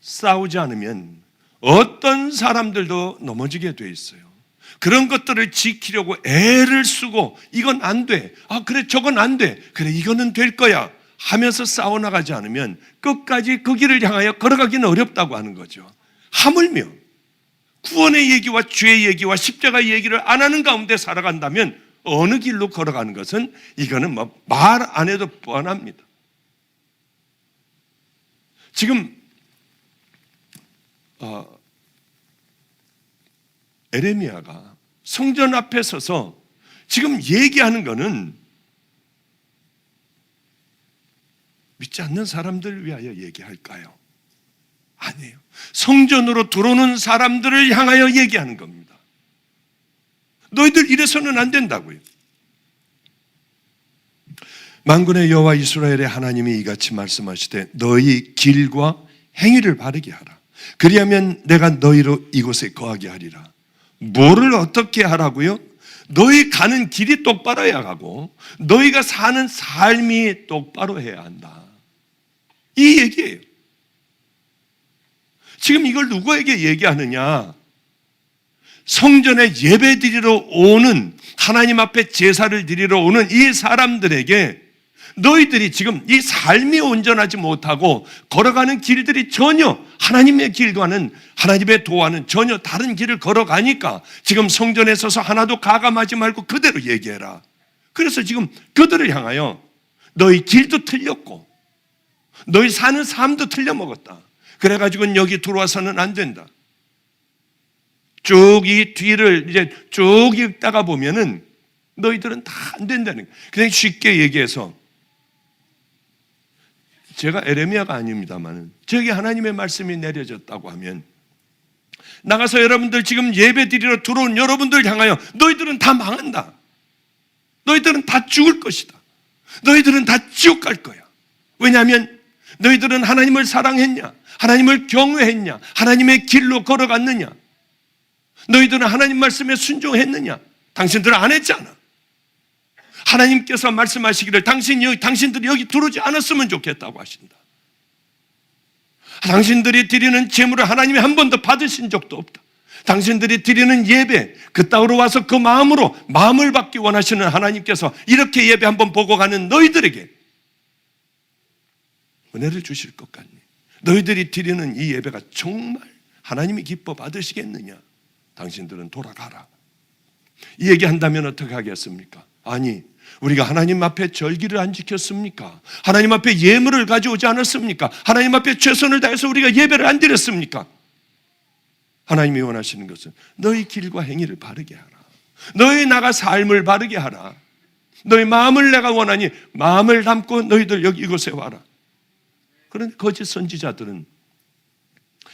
싸우지 않으면 어떤 사람들도 넘어지게 돼 있어요. 그런 것들을 지키려고 애를 쓰고 이건 안 돼. 그래 저건 안 돼. 그래 이거는 될 거야 하면서 싸워나가지 않으면 끝까지 그 길을 향하여 걸어가기는 어렵다고 하는 거죠. 하물며 구원의 얘기와 죄의 얘기와 십자가 얘기를 안 하는 가운데 살아간다면 어느 길로 걸어가는 것은 이거는 뭐 말 안 해도 뻔합니다. 지금 에레미야가 성전 앞에 서서 지금 얘기하는 거는 믿지 않는 사람들을 위하여 얘기할까요? 아니에요. 성전으로 들어오는 사람들을 향하여 얘기하는 겁니다. 너희들 이래서는 안 된다고요. 만군의 여호와 이스라엘의 하나님이 이같이 말씀하시되 너희 길과 행위를 바르게 하라. 그리하면 내가 너희로 이곳에 거하게 하리라. 뭐를 어떻게 하라고요? 너희 가는 길이 똑바로 해야 하고 너희가 사는 삶이 똑바로 해야 한다. 이 얘기예요. 지금 이걸 누구에게 얘기하느냐? 성전에 예배 드리러 오는, 하나님 앞에 제사를 드리러 오는 이 사람들에게 너희들이 지금 이 삶이 온전하지 못하고 걸어가는 길들이 전혀 하나님의 길과는, 하나님의 도와는 전혀 다른 길을 걸어가니까 지금 성전에 서서 하나도 가감하지 말고 그대로 얘기해라. 그래서 지금 그들을 향하여 너희 길도 틀렸고 너희 사는 삶도 틀려먹었다. 그래가지고 여기 들어와서는 안 된다. 쭉 이 뒤를 이제 쭉 읽다가 보면은 너희들은 다 안 된다는 거예요. 그냥 쉽게 얘기해서 제가 에레미야가 아닙니다만 저에게 하나님의 말씀이 내려졌다고 하면 나가서 여러분들 지금 예배 드리러 들어온 여러분들 향하여 너희들은 다 망한다. 너희들은 다 죽을 것이다. 너희들은 다 지옥 갈 거야. 왜냐하면 너희들은 하나님을 사랑했냐? 하나님을 경외했냐? 하나님의 길로 걸어갔느냐? 너희들은 하나님 말씀에 순종했느냐? 당신들은 안 했잖아. 하나님께서 말씀하시기를 당신들이 여기 들어오지 않았으면 좋겠다고 하신다. 당신들이 드리는 제물을 하나님이 한 번도 받으신 적도 없다. 당신들이 드리는 예배, 그 땅으로 와서 그 마음으로 마음을 받기 원하시는 하나님께서 이렇게 예배 한번 보고 가는 너희들에게 은혜를 주실 것 같니? 너희들이 드리는 이 예배가 정말 하나님이 기뻐 받으시겠느냐? 당신들은 돌아가라. 이 얘기한다면 어떻게 하겠습니까? 아니, 우리가 하나님 앞에 절기를 안 지켰습니까? 하나님 앞에 예물을 가져오지 않았습니까? 하나님 앞에 최선을 다해서 우리가 예배를 안 드렸습니까? 하나님이 원하시는 것은 너희 길과 행위를 바르게 하라. 너희 나가 삶을 바르게 하라. 너희 마음을 내가 원하니 마음을 담고 너희들 여기 이곳에 와라. 그런데 거짓 선지자들은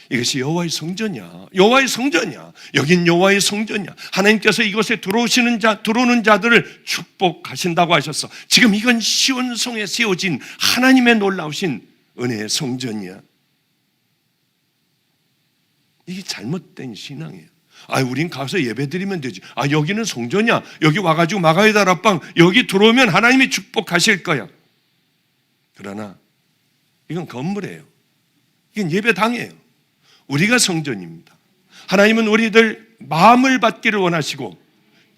이것이 여호와의 성전이야. 여호와의 성전이야. 여긴 여호와의 성전이야. 하나님께서 이곳에 들어오는 자들을 축복하신다고 하셨어. 지금 이건 시온성에 세워진 하나님의 놀라우신 은혜의 성전이야. 이게 잘못된 신앙이에요. 우린 가서 예배 드리면 되지. 여기는 성전이야. 여기 와가지고 마가이다 라빵 여기 들어오면 하나님이 축복하실 거야. 그러나 이건 건물이에요. 이건 예배당이에요. 우리가 성전입니다. 하나님은 우리들 마음을 받기를 원하시고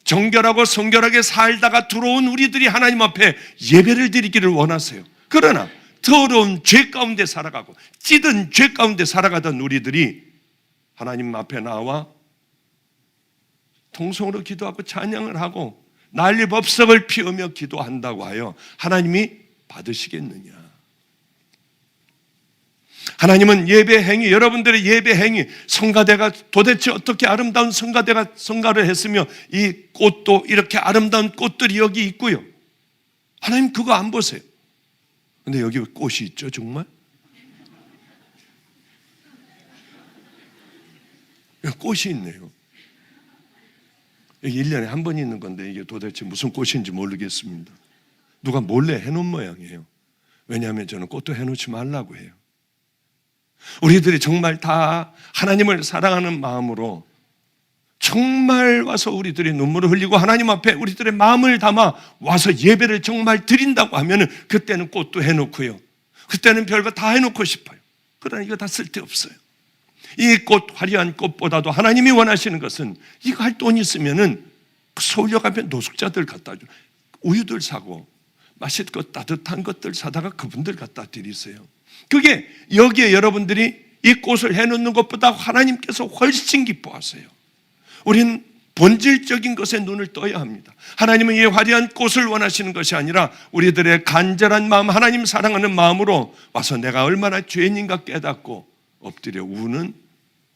정결하고 성결하게 살다가 들어온 우리들이 하나님 앞에 예배를 드리기를 원하세요. 그러나 더러운 죄 가운데 살아가고 찌든 죄 가운데 살아가던 우리들이 하나님 앞에 나와 통성으로 기도하고 찬양을 하고 난리법석을 피우며 기도한다고 하여 하나님이 받으시겠느냐? 하나님은 예배 행위, 여러분들의 예배 행위, 성가대가 도대체 어떻게 아름다운 성가를 했으며 이 꽃도 이렇게 아름다운 꽃들이 여기 있고요. 하나님 그거 안 보세요. 근데 여기 꽃이 있죠, 정말? 꽃이 있네요. 여기 1년에 한 번 있는 건데 이게 도대체 무슨 꽃인지 모르겠습니다. 누가 몰래 해놓은 모양이에요. 왜냐하면 저는 꽃도 해놓지 말라고 해요. 우리들이 정말 다 하나님을 사랑하는 마음으로 정말 와서 우리들이 눈물을 흘리고 하나님 앞에 우리들의 마음을 담아 와서 예배를 정말 드린다고 하면 그때는 꽃도 해놓고요. 그때는 별거 다 해놓고 싶어요. 그러나 이거 다 쓸데없어요. 이 꽃, 화려한 꽃보다도 하나님이 원하시는 것은 이거 할 돈 있으면은 서울역 앞에 노숙자들 갖다 줘. 우유들 사고 맛있고 따뜻한 것들 사다가 그분들 갖다 드리세요. 그게 여기에 여러분들이 이 꽃을 해놓는 것보다 하나님께서 훨씬 기뻐하세요. 우린 본질적인 것에 눈을 떠야 합니다. 하나님은 이 화려한 꽃을 원하시는 것이 아니라 우리들의 간절한 마음, 하나님 사랑하는 마음으로 와서 내가 얼마나 죄인인가 깨닫고 엎드려 우는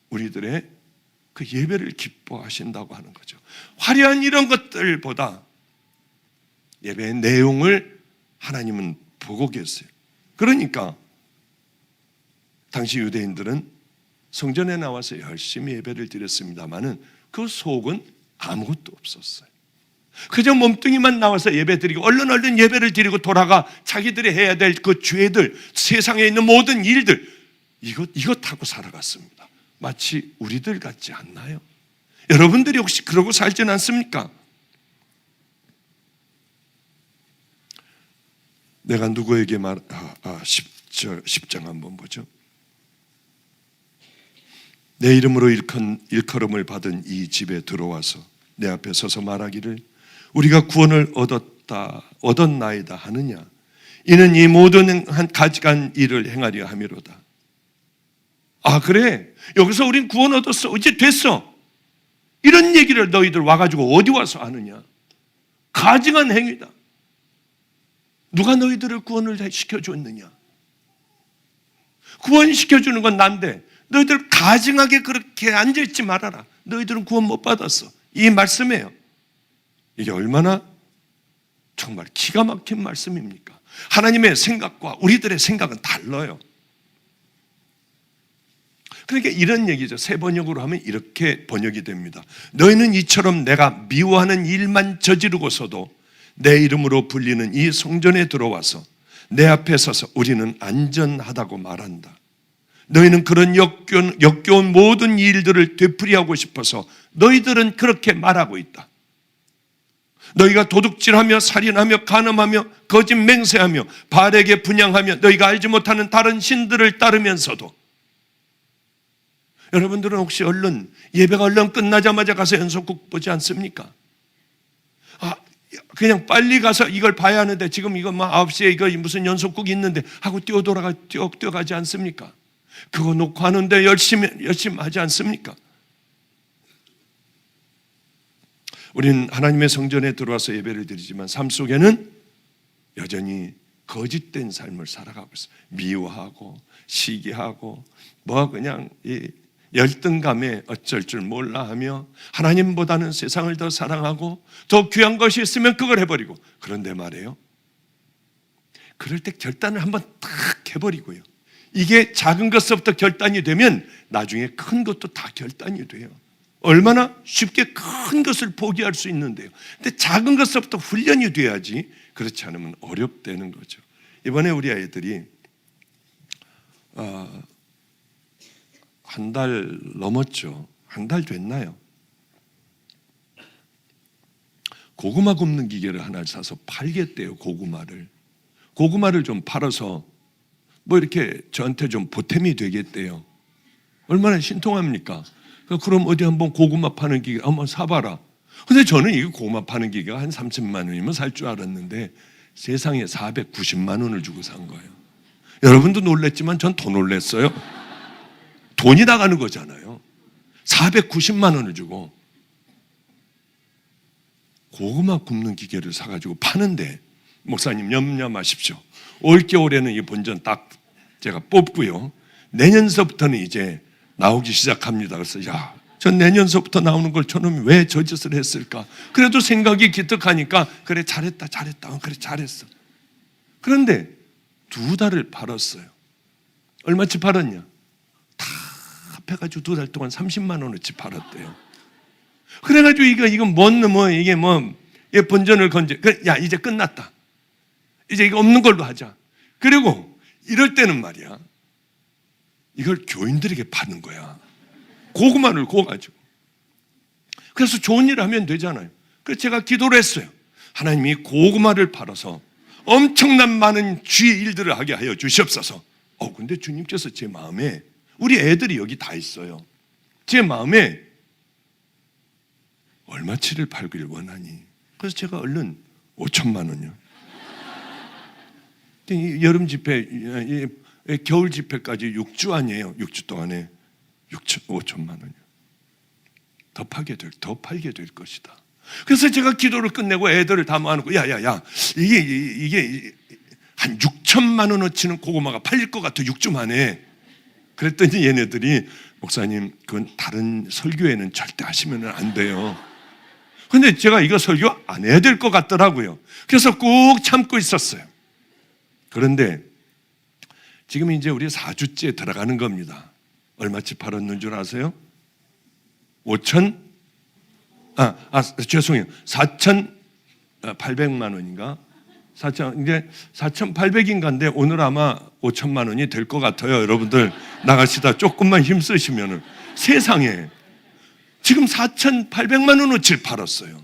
우리들의 그 예배를 기뻐하신다고 하는 거죠. 화려한 이런 것들보다 예배의 내용을 하나님은 보고 계세요. 그러니까 당시 유대인들은 성전에 나와서 열심히 예배를 드렸습니다마는 그 속은 아무것도 없었어요. 그저 몸뚱이만 나와서 예배 드리고 얼른 예배를 드리고 돌아가 자기들이 해야 될 그 죄들, 세상에 있는 모든 일들 이것하고 살아갔습니다. 마치 우리들 같지 않나요? 여러분들이 혹시 그러고 살지는 않습니까? 내가 누구에게 10장 한번 보죠. 내 이름으로 일컬음을 받은 이 집에 들어와서 내 앞에 서서 말하기를 우리가 구원을 얻었나이다 하느냐. 이는 이 모든 가지간 일을 행하려 함이로다. 그래? 여기서 우린 구원 얻었어. 이제 됐어. 이런 얘기를 너희들 와가지고 어디 와서 하느냐. 가증한 행위다. 누가 너희들을 구원을 시켜줬느냐. 구원시켜주는 건 난데 너희들 가증하게 그렇게 앉아있지 말아라. 너희들은 구원 못 받았어. 이 말씀이에요. 이게 얼마나 정말 기가 막힌 말씀입니까? 하나님의 생각과 우리들의 생각은 달라요. 그러니까 이런 얘기죠. 새 번역으로 하면 이렇게 번역이 됩니다. 너희는 이처럼 내가 미워하는 일만 저지르고서도 내 이름으로 불리는 이 성전에 들어와서 내 앞에 서서 우리는 안전하다고 말한다. 너희는 그런 역겨운 모든 일들을 되풀이하고 싶어서 너희들은 그렇게 말하고 있다. 너희가 도둑질하며 살인하며 간음하며 거짓 맹세하며 바알에게 분향하며 너희가 알지 못하는 다른 신들을 따르면서도, 여러분들은 혹시 예배가 얼른 끝나자마자 가서 연속극 보지 않습니까? 그냥 빨리 가서 이걸 봐야 하는데 지금 이거 9시에 이거 무슨 연속극이 있는데 하고 뛰어가지 않습니까? 그거 놓고 하는데 열심히 하지 않습니까? 우리는 하나님의 성전에 들어와서 예배를 드리지만 삶 속에는 여전히 거짓된 삶을 살아가고 있어요. 미워하고 시기하고 그냥 이 열등감에 어쩔 줄 몰라 하며 하나님보다는 세상을 더 사랑하고 더 귀한 것이 있으면 그걸 해버리고, 그런데 말이에요, 그럴 때 결단을 한번 딱 해버리고요, 이게 작은 것부터 결단이 되면 나중에 큰 것도 다 결단이 돼요. 얼마나 쉽게 큰 것을 포기할 수 있는데요. 근데 작은 것부터 훈련이 돼야지, 그렇지 않으면 어렵다는 거죠. 이번에 우리 아이들이 한 달 넘었죠. 한 달 됐나요? 고구마 굽는 기계를 하나 사서 팔겠대요. 고구마를 좀 팔아서 이렇게 저한테 좀 보탬이 되겠대요. 얼마나 신통합니까? 그럼 어디 한번 고구마 파는 기계 한번 사봐라. 근데 저는 이 고구마 파는 기계가 한 30만 원이면 살 줄 알았는데 세상에 490만 원을 주고 산 거예요. 여러분도 놀랬지만 전 더 놀랬어요. 돈이 나가는 거잖아요. 490만 원을 주고 고구마 굽는 기계를 사가지고 파는데, 목사님 염려 마십시오. 올겨울에는 이 본전 딱 제가 뽑고요, 내년서부터는 이제 나오기 시작합니다. 그래서 전 내년서부터 나오는 걸 저놈이 왜 저 짓을 했을까? 그래도 생각이 기특하니까 그래 잘했다. 그래 잘했어. 그런데 2달을 팔았어요. 얼마치 팔았냐? 다 합해가지고 2달 동안 30만 원어치 팔았대요. 그래가지고 이게 본전을 이제 끝났다. 이제 이거 없는 걸로 하자. 그리고 이럴 때는 말이야, 이걸 교인들에게 파는 거야. 고구마를 구워가지고. 그래서 좋은 일을 하면 되잖아요. 그래서 제가 기도를 했어요. 하나님이 고구마를 팔아서 엄청난 많은 주의 일들을 하게 하여 주시옵소서. 근데 주님께서 제 마음에, 우리 애들이 여기 다 있어요, 제 마음에 얼마치를 팔기를 원하니? 그래서 제가 얼른 5천만 원이요. 여름 집회, 겨울 집회까지 6주 아니에요. 6주 동안에 5천만 원이요. 더 팔게 될 것이다. 그래서 제가 기도를 끝내고 애들을 다 모아놓고 이게 한 6천만 원어치는 고구마가 팔릴 것 같아 6주 만에. 그랬더니 얘네들이, 목사님 그건 다른 설교회는 절대 하시면 안 돼요. 근데 제가 이거 설교 안 해야 될 것 같더라고요. 그래서 꾹 참고 있었어요. 그런데 지금 이제 우리 4주째 들어가는 겁니다. 얼마치 팔았는 줄 아세요? 4,800만 원인가? 이제 4,800인가인데 오늘 아마 5천만 원이 될 것 같아요. 여러분들 나가시다 조금만 힘쓰시면은. 세상에 지금 4,800만 원어치를 팔았어요.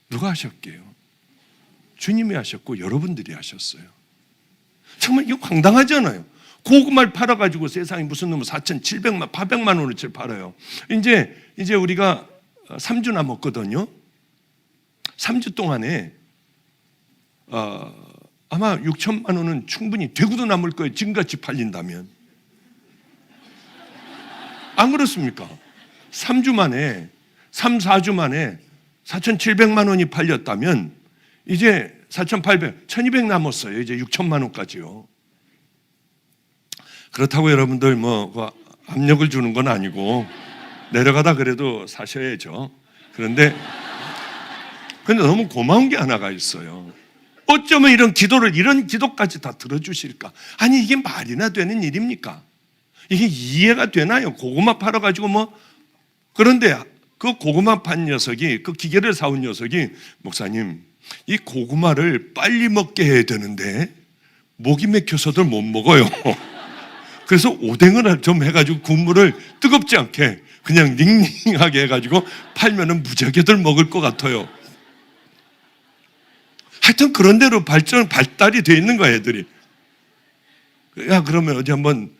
누가 하셨게요? 주님이 하셨고 여러분들이 하셨어요. 정말 이거 황당하잖아요. 고구마를 팔아가지고 세상에 무슨 놈은 4,700만, 800만 원어치를 팔아요. 이제 우리가 3주 남았거든요. 3주 동안에 아마 6천만 원은 충분히 되고도 남을 거예요. 지금같이 팔린다면. 안 그렇습니까? 3주 만에, 4주 만에 4,700만 원이 팔렸다면 이제 4,800, 1,200 남았어요. 이제 6천만 원까지요. 그렇다고 여러분들 압력을 주는 건 아니고 내려가다 그래도 사셔야죠. 그런데 너무 고마운 게 하나가 있어요. 어쩌면 이런 기도까지 다 들어주실까? 아니, 이게 말이나 되는 일입니까? 이게 이해가 되나요? 고구마 팔아가지고 뭐. 그런데 그 고구마 판 녀석이, 그 기계를 사온 녀석이, 목사님, 이 고구마를 빨리 먹게 해야 되는데 목이 막혀서도 못 먹어요. 그래서 오뎅을 좀 해가지고 국물을 뜨겁지 않게 그냥 닝닝하게 해가지고 팔면은 무지하게들 먹을 것 같아요. 하여튼 그런 대로 발달이 돼 있는 거야, 애들이. 야, 그러면 어디 한번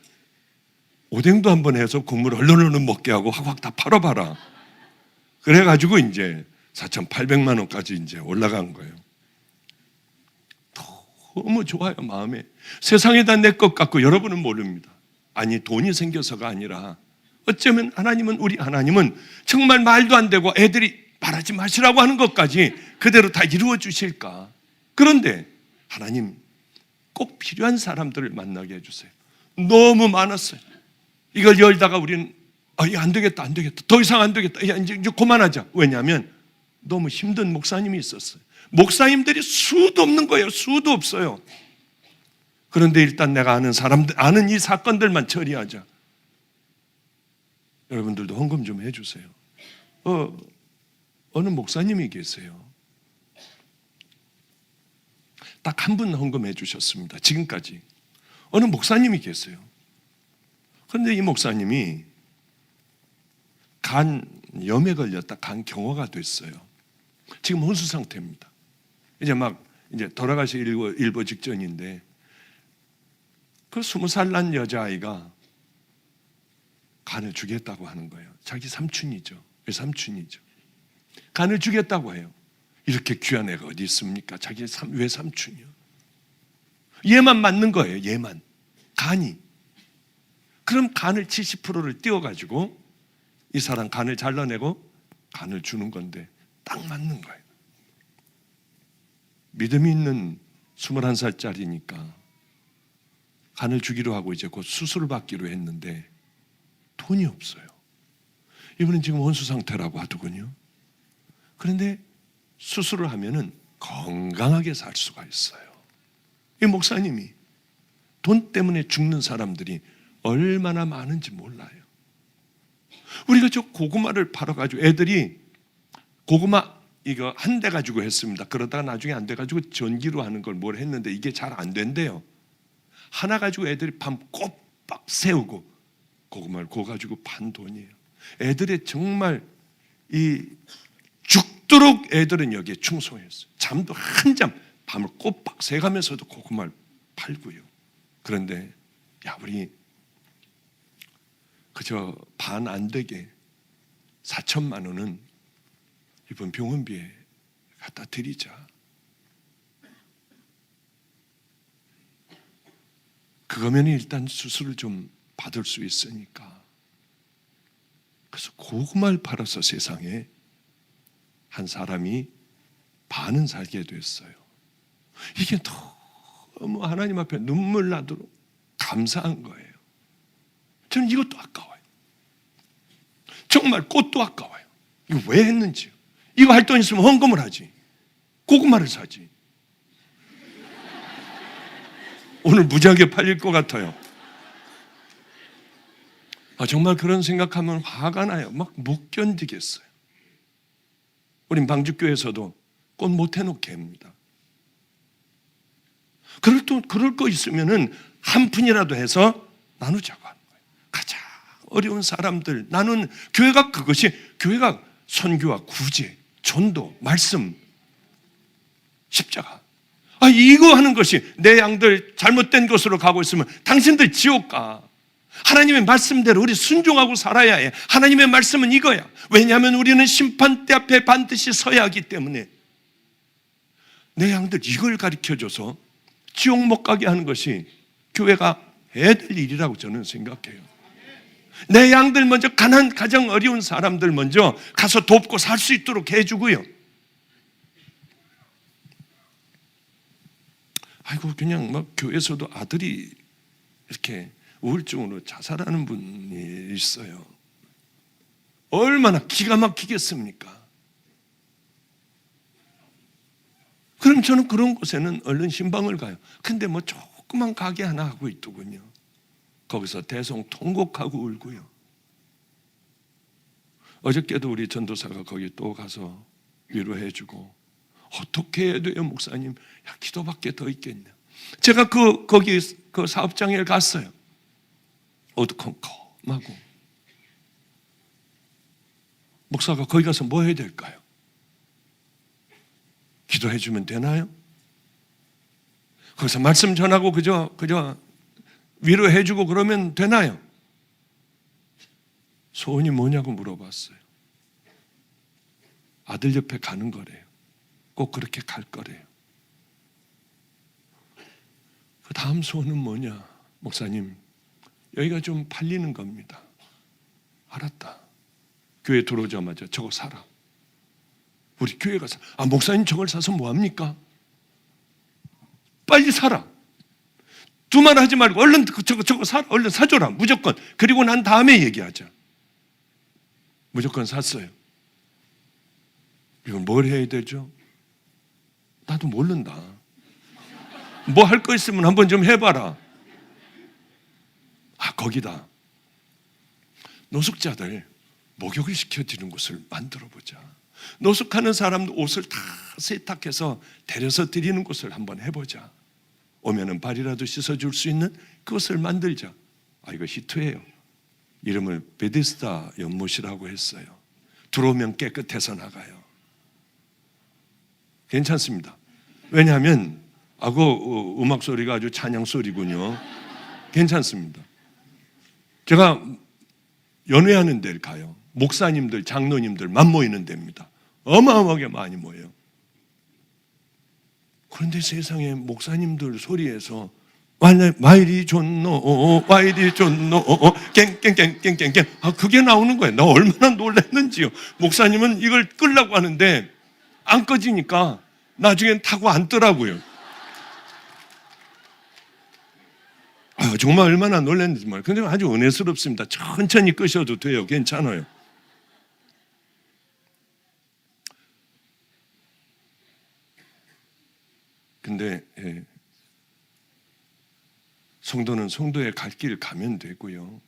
오뎅도 한번 해서 국물 얼른 먹게 하고 확 다 팔아봐라. 그래가지고 이제 4,800만 원까지 이제 올라간 거예요. 너무 좋아요, 마음에. 세상에 다 내 것 같고 여러분은 모릅니다. 아니, 돈이 생겨서가 아니라 어쩌면 우리 하나님은 정말 말도 안 되고 애들이 말하지 마시라고 하는 것까지 그대로 다 이루어 주실까? 그런데 하나님 꼭 필요한 사람들을 만나게 해주세요. 너무 많았어요. 이걸 열다가 우리는 안 되겠다. 더 이상 안 되겠다. 이제 그만하자. 왜냐하면 너무 힘든 목사님이 있었어요. 목사님들이 수도 없는 거예요. 수도 없어요. 그런데 일단 내가 아는 이 사건들만 처리하자. 여러분들도 헌금 좀 해주세요. 어느 목사님이 계세요. 딱 한 분 헌금해 주셨습니다. 지금까지. 어느 목사님이 계세요. 그런데 이 목사님이 간염에 걸렸다 간경화가 됐어요. 지금 혼수 상태입니다. 이제 돌아가실 일보 직전인데 그 20살 난 여자아이가 간을 주겠다고 하는 거예요. 자기 삼촌이죠. 외삼촌이죠. 간을 주겠다고 해요. 이렇게 귀한 애가 어디 있습니까? 자기 외삼촌이요. 얘만 맞는 거예요. 얘만. 간이. 그럼 간을 70%를 띄워가지고 이 사람 간을 잘라내고 간을 주는 건데 딱 맞는 거예요. 믿음이 있는 21살짜리니까 간을 주기로 하고 이제 곧 수술을 받기로 했는데 돈이 없어요. 이분은 지금 혼수 상태라고 하더군요. 그런데 수술을 하면은 건강하게 살 수가 있어요. 이 목사님이 돈 때문에 죽는 사람들이 얼마나 많은지 몰라요. 우리가 저 고구마를 팔아가지고 애들이 고구마 이거 한 대 가지고 했습니다. 그러다가 나중에 안 돼가지고 전기로 하는 걸 뭘 했는데 이게 잘 안 된대요. 하나 가지고 애들이 밤 꼬박 세우고 고구마를 구워가지고 판 돈이에요. 애들의 정말 이 죽도록 애들은 여기에 충성했어요. 잠도 한잠 밤을 꼬박 새가면서도 고구마를 팔고요. 그런데 우리 그저 반 안 되게 4천만 원은 이번 병원비에 갖다 드리자. 그거면 일단 수술을 좀 받을 수 있으니까. 그래서 고구마를 팔아서 세상에 한 사람이 반은 살게 됐어요. 이게 너무 하나님 앞에 눈물 나도록 감사한 거예요. 저는 이것도 아까워요. 정말 꽃도 아까워요. 이거 왜 했는지요. 이거 할 돈 있으면 헌금을 하지. 고구마를 사지. 오늘 무지하게 팔릴 것 같아요. 정말 그런 생각하면 화가 나요. 막 못 견디겠어요. 우린 방주교에서도 꽃 못 해놓게 합니다. 그럴 거 있으면은 한 푼이라도 해서 나누자고 하는 거예요. 가장 어려운 사람들. 나는 교회가 선교와 구제, 전도, 말씀, 십자가. 이거 하는 것이 내 양들 잘못된 곳으로 가고 있으면 당신들 지옥 가. 하나님의 말씀대로 우리 순종하고 살아야 해. 하나님의 말씀은 이거야. 왜냐하면 우리는 심판대 앞에 반드시 서야 하기 때문에 내 양들 이걸 가르쳐줘서 지옥 못 가게 하는 것이 교회가 해야 될 일이라고 저는 생각해요. 내 양들 먼저 가장 어려운 사람들 먼저 가서 돕고 살 수 있도록 해주고요. 그냥 막 교회에서도 아들이 이렇게 우울증으로 자살하는 분이 있어요. 얼마나 기가 막히겠습니까? 그럼 저는 그런 곳에는 얼른 신방을 가요. 근데 뭐 조그만 가게 하나 하고 있더군요. 거기서 대성통곡하고 울고요. 어저께도 우리 전도사가 거기 또 가서 위로해주고, 어떻게 해야 돼요 목사님? 야, 기도밖에 더 있겠냐. 제가 거기 그 사업장에 갔어요. 어두컴컴하고. 목사가 거기 가서 뭐 해야 될까요? 기도해 주면 되나요? 거기서 말씀 전하고 그저 위로해 주고 그러면 되나요? 소원이 뭐냐고 물어봤어요. 아들 옆에 가는 거래요. 꼭 그렇게 갈 거래요. 그 다음 소원은 뭐냐? 목사님, 여기가 좀 팔리는 겁니다. 알았다. 교회 들어오자마자 저거 사라. 우리 교회 가서, 목사님 저걸 사서 뭐합니까? 빨리 사라. 두말 하지 말고 얼른 저거 사라. 얼른 사줘라. 무조건. 그리고 난 다음에 얘기하자. 무조건 샀어요. 이건 뭘 해야 되죠? 나도 모른다. 뭐 할 거 있으면 한번 좀 해봐라. 거기다. 노숙자들 목욕을 시켜주는 곳을 만들어보자. 노숙하는 사람도 옷을 다 세탁해서 데려서 드리는 곳을 한번 해보자. 오면은 발이라도 씻어줄 수 있는 그것을 만들자. 이거 히트예요. 이름을 베데스다 연못이라고 했어요. 들어오면 깨끗해서 나가요. 괜찮습니다. 왜냐하면 그 음악 소리가 아주 찬양 소리군요. 괜찮습니다. 제가 연회하는 데를 가요. 목사님들, 장로님들만 모이는 데입니다. 어마어마하게 많이 모여요. 그런데 세상에 목사님들 소리에서 와이리 존노 와이리 존노 깽깽깽깽깽깽 그게 나오는 거예요. 나 얼마나 놀랐는지요. 목사님은 이걸 끄려고 하는데 안 꺼지니까 나중엔 타고 앉더라고요. 정말 얼마나 놀랐는지 말이에요. 근데 아주 은혜스럽습니다. 천천히 끄셔도 돼요. 괜찮아요. 근데 성도는 성도의 갈 길 가면 되고요.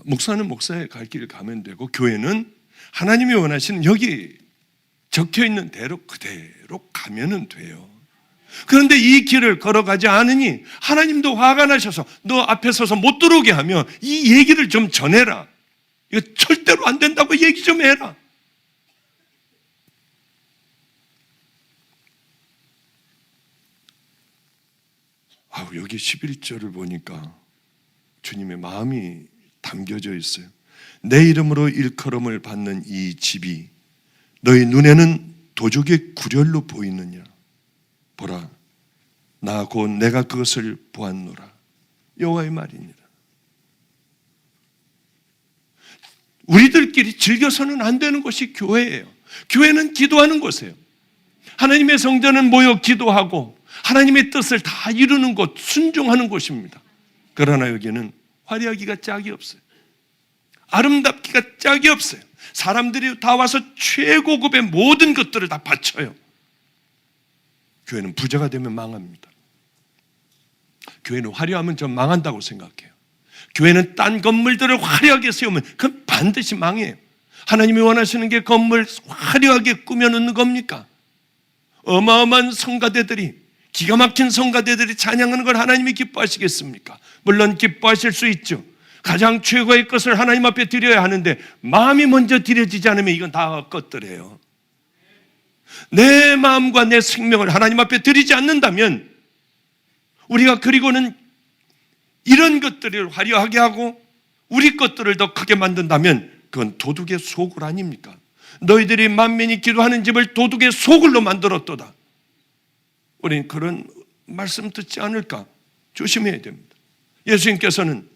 목사는 목사의 갈 길 가면 되고, 교회는 하나님이 원하시는 여기 적혀있는 대로 그대로 가면 돼요. 그런데 이 길을 걸어가지 않으니 하나님도 화가 나셔서 너 앞에 서서 못 들어오게 하면 이 얘기를 좀 전해라. 이거 절대로 안 된다고 얘기 좀 해라. 여기 11절을 보니까 주님의 마음이 담겨져 있어요. 내 이름으로 일컬음을 받는 이 집이 너희 눈에는 도적의 구렬로 보이느냐? 보라, 나 곧 내가 그것을 보았노라. 여호와의 말이니라. 우리들끼리 즐겨서는 안 되는 곳이 교회예요. 교회는 기도하는 곳이에요. 하나님의 성전은 모여 기도하고 하나님의 뜻을 다 이루는 곳, 순종하는 곳입니다. 그러나 여기는 화려하기가 짝이 없어요. 아름답기가 짝이 없어요. 사람들이 다 와서 최고급의 모든 것들을 다 바쳐요. 교회는 부자가 되면 망합니다. 교회는 화려하면 전 망한다고 생각해요. 교회는 딴 건물들을 화려하게 세우면 그건 반드시 망해요. 하나님이 원하시는 게 건물 화려하게 꾸며놓는 겁니까? 어마어마한 성가대들이, 기가 막힌 성가대들이 찬양하는 걸 하나님이 기뻐하시겠습니까? 물론 기뻐하실 수 있죠. 가장 최고의 것을 하나님 앞에 드려야 하는데 마음이 먼저 드려지지 않으면 이건 다 헛것들이에요. 내 마음과 내 생명을 하나님 앞에 드리지 않는다면, 우리가 그리고는 이런 것들을 화려하게 하고 우리 것들을 더 크게 만든다면 그건 도둑의 소굴 아닙니까? 너희들이 만민이 기도하는 집을 도둑의 소굴로 만들었도다. 우리는 그런 말씀 듣지 않을까 조심해야 됩니다. 예수님께서는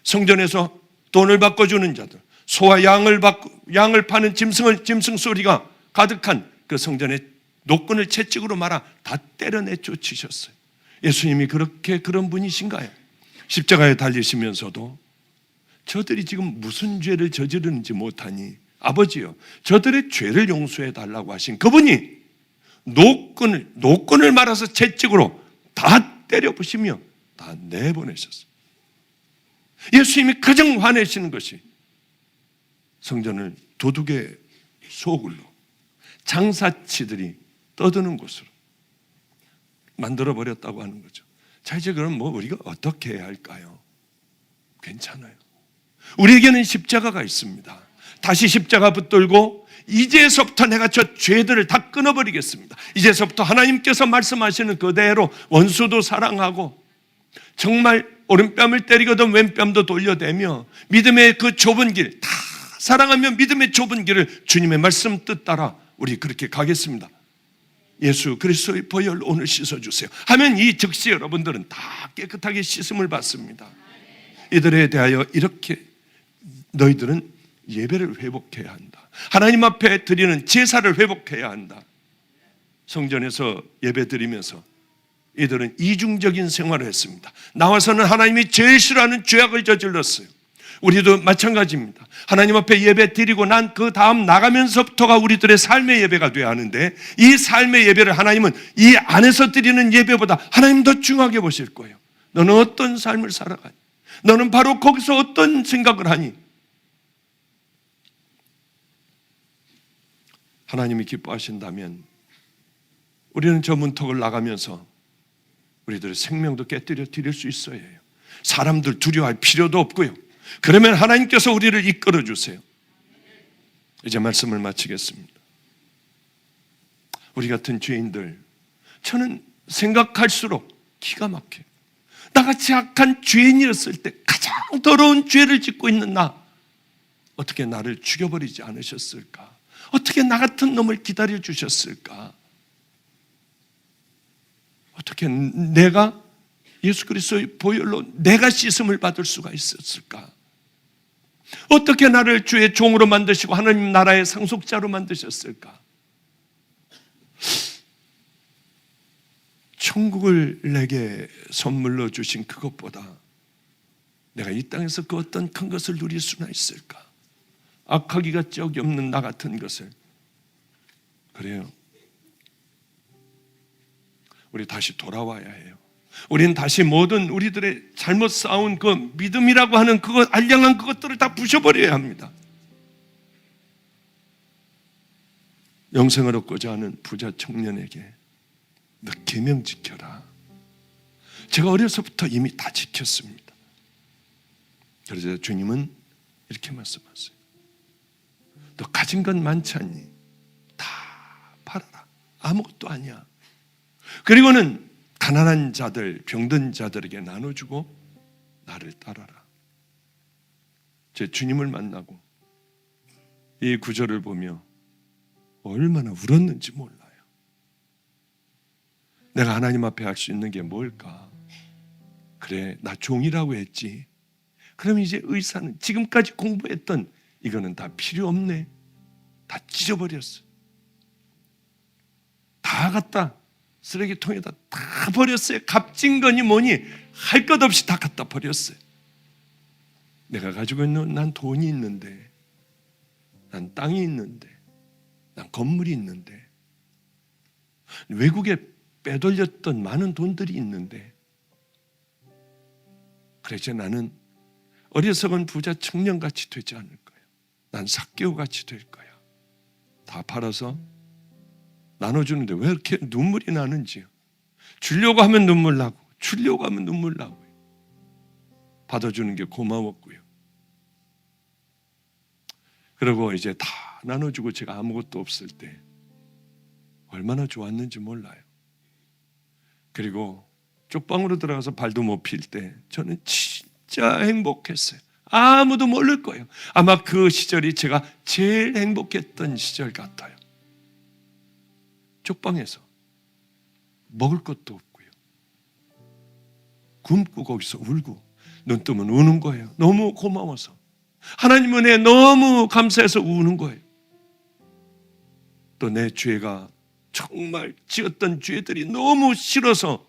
성전에서 돈을 바꿔주는 자들, 소와 양을 파는 짐승 소리가 가득한 그 성전의 노끈을 채찍으로 말아 다 때려내 쫓으셨어요. 예수님이 그런 분이신가요? 십자가에 달리시면서도 저들이 지금 무슨 죄를 저지르는지 못하니 아버지요, 저들의 죄를 용서해 달라고 하신 그분이 노끈을 말아서 채찍으로 다 때려 부시며 다 내보내셨어요. 예수님이 가장 화내시는 것이 성전을 도둑의 소굴로, 장사치들이 떠드는 곳으로 만들어 버렸다고 하는 거죠. 자, 이제 그럼 우리가 어떻게 해야 할까요? 괜찮아요. 우리에게는 십자가가 있습니다. 다시 십자가 붙들고 이제서부터 내가 저 죄들을 다 끊어버리겠습니다. 이제서부터 하나님께서 말씀하시는 그대로 원수도 사랑하고 정말 오른뺨을 때리거든 왼뺨도 돌려대며 믿음의 그 좁은 길 다 사랑하며 믿음의 좁은 길을 주님의 말씀 뜻 따라 우리 그렇게 가겠습니다. 예수 그리스도의 보혈로 오늘 씻어주세요 하면 이 즉시 여러분들은 다 깨끗하게 씻음을 받습니다. 이들에 대하여 이렇게 너희들은 예배를 회복해야 한다. 하나님 앞에 드리는 제사를 회복해야 한다. 성전에서 예배 드리면서 이들은 이중적인 생활을 했습니다. 나와서는 하나님이 제일 싫어하는 죄악을 저질렀어요. 우리도 마찬가지입니다. 하나님 앞에 예배 드리고 난 그 다음 나가면서부터가 우리들의 삶의 예배가 돼야 하는데 이 삶의 예배를 하나님은 이 안에서 드리는 예배보다 하나님 더 중요하게 보실 거예요. 너는 어떤 삶을 살아가니? 너는 바로 거기서 어떤 생각을 하니? 하나님이 기뻐하신다면 우리는 저 문턱을 나가면서 우리들의 생명도 깨뜨려 드릴 수 있어야 해요. 사람들 두려워할 필요도 없고요. 그러면 하나님께서 우리를 이끌어 주세요. 이제 말씀을 마치겠습니다. 우리 같은 죄인들, 저는 생각할수록 기가 막혀요. 나같이 악한 죄인이었을 때 가장 더러운 죄를 짓고 있는 나, 어떻게 나를 죽여버리지 않으셨을까? 어떻게 나 같은 놈을 기다려 주셨을까? 어떻게 내가 예수 그리스도의 보혈로 내가 씻음을 받을 수가 있었을까? 어떻게 나를 주의 종으로 만드시고 하나님 나라의 상속자로 만드셨을까? 천국을 내게 선물로 주신 그것보다 내가 이 땅에서 그 어떤 큰 것을 누릴 수나 있을까? 악하기가 짝이 없는 나 같은 것을. 그래요. 우리 다시 돌아와야 해요. 우리는 다시 모든 우리들의 잘못 쌓은 그 믿음이라고 하는 그것, 알량한 그것들을 다 부셔버려야 합니다. 영생을 얻고자 하는 부자 청년에게 너 계명 지켜라. 제가 어려서부터 이미 다 지켰습니다. 그래서 주님은 이렇게 말씀하세요. 너 가진 건 많지 않니? 다 팔아라. 아무것도 아니야. 그리고는 가난한 자들, 병든 자들에게 나눠주고 나를 따라라. 제 주님을 만나고 이 구절을 보며 얼마나 울었는지 몰라요. 내가 하나님 앞에 할 수 있는 게 뭘까? 그래, 나 종이라고 했지. 그럼 이제 의사는 지금까지 공부했던 이거는 다 필요 없네. 다 찢어버렸어. 다 갖다 쓰레기통에다 다 버렸어요. 값진 거니 뭐니 할 것 없이 다 갖다 버렸어요. 내가 가지고 있는 난 돈이 있는데, 난 땅이 있는데, 난 건물이 있는데, 외국에 빼돌렸던 많은 돈들이 있는데, 그래서 나는 어리석은 부자 청년같이 되지 않을 거야. 난 삭개오같이 될 거야. 다 팔아서 나눠주는데 왜 이렇게 눈물이 나는지요. 주려고 하면 눈물 나고 주려고 하면 눈물 나고요. 받아주는 게 고마웠고요. 그리고 이제 다 나눠주고 제가 아무것도 없을 때 얼마나 좋았는지 몰라요. 그리고 쪽방으로 들어가서 발도 못 필 때 저는 진짜 행복했어요. 아무도 모를 거예요. 아마 그 시절이 제가 제일 행복했던 시절 같아요. 쪽방에서 먹을 것도 없고요. 굶고 거기서 울고 눈 뜨면 우는 거예요. 너무 고마워서. 하나님 은혜에 너무 감사해서 우는 거예요. 또 내 죄가 정말 지었던 죄들이 너무 싫어서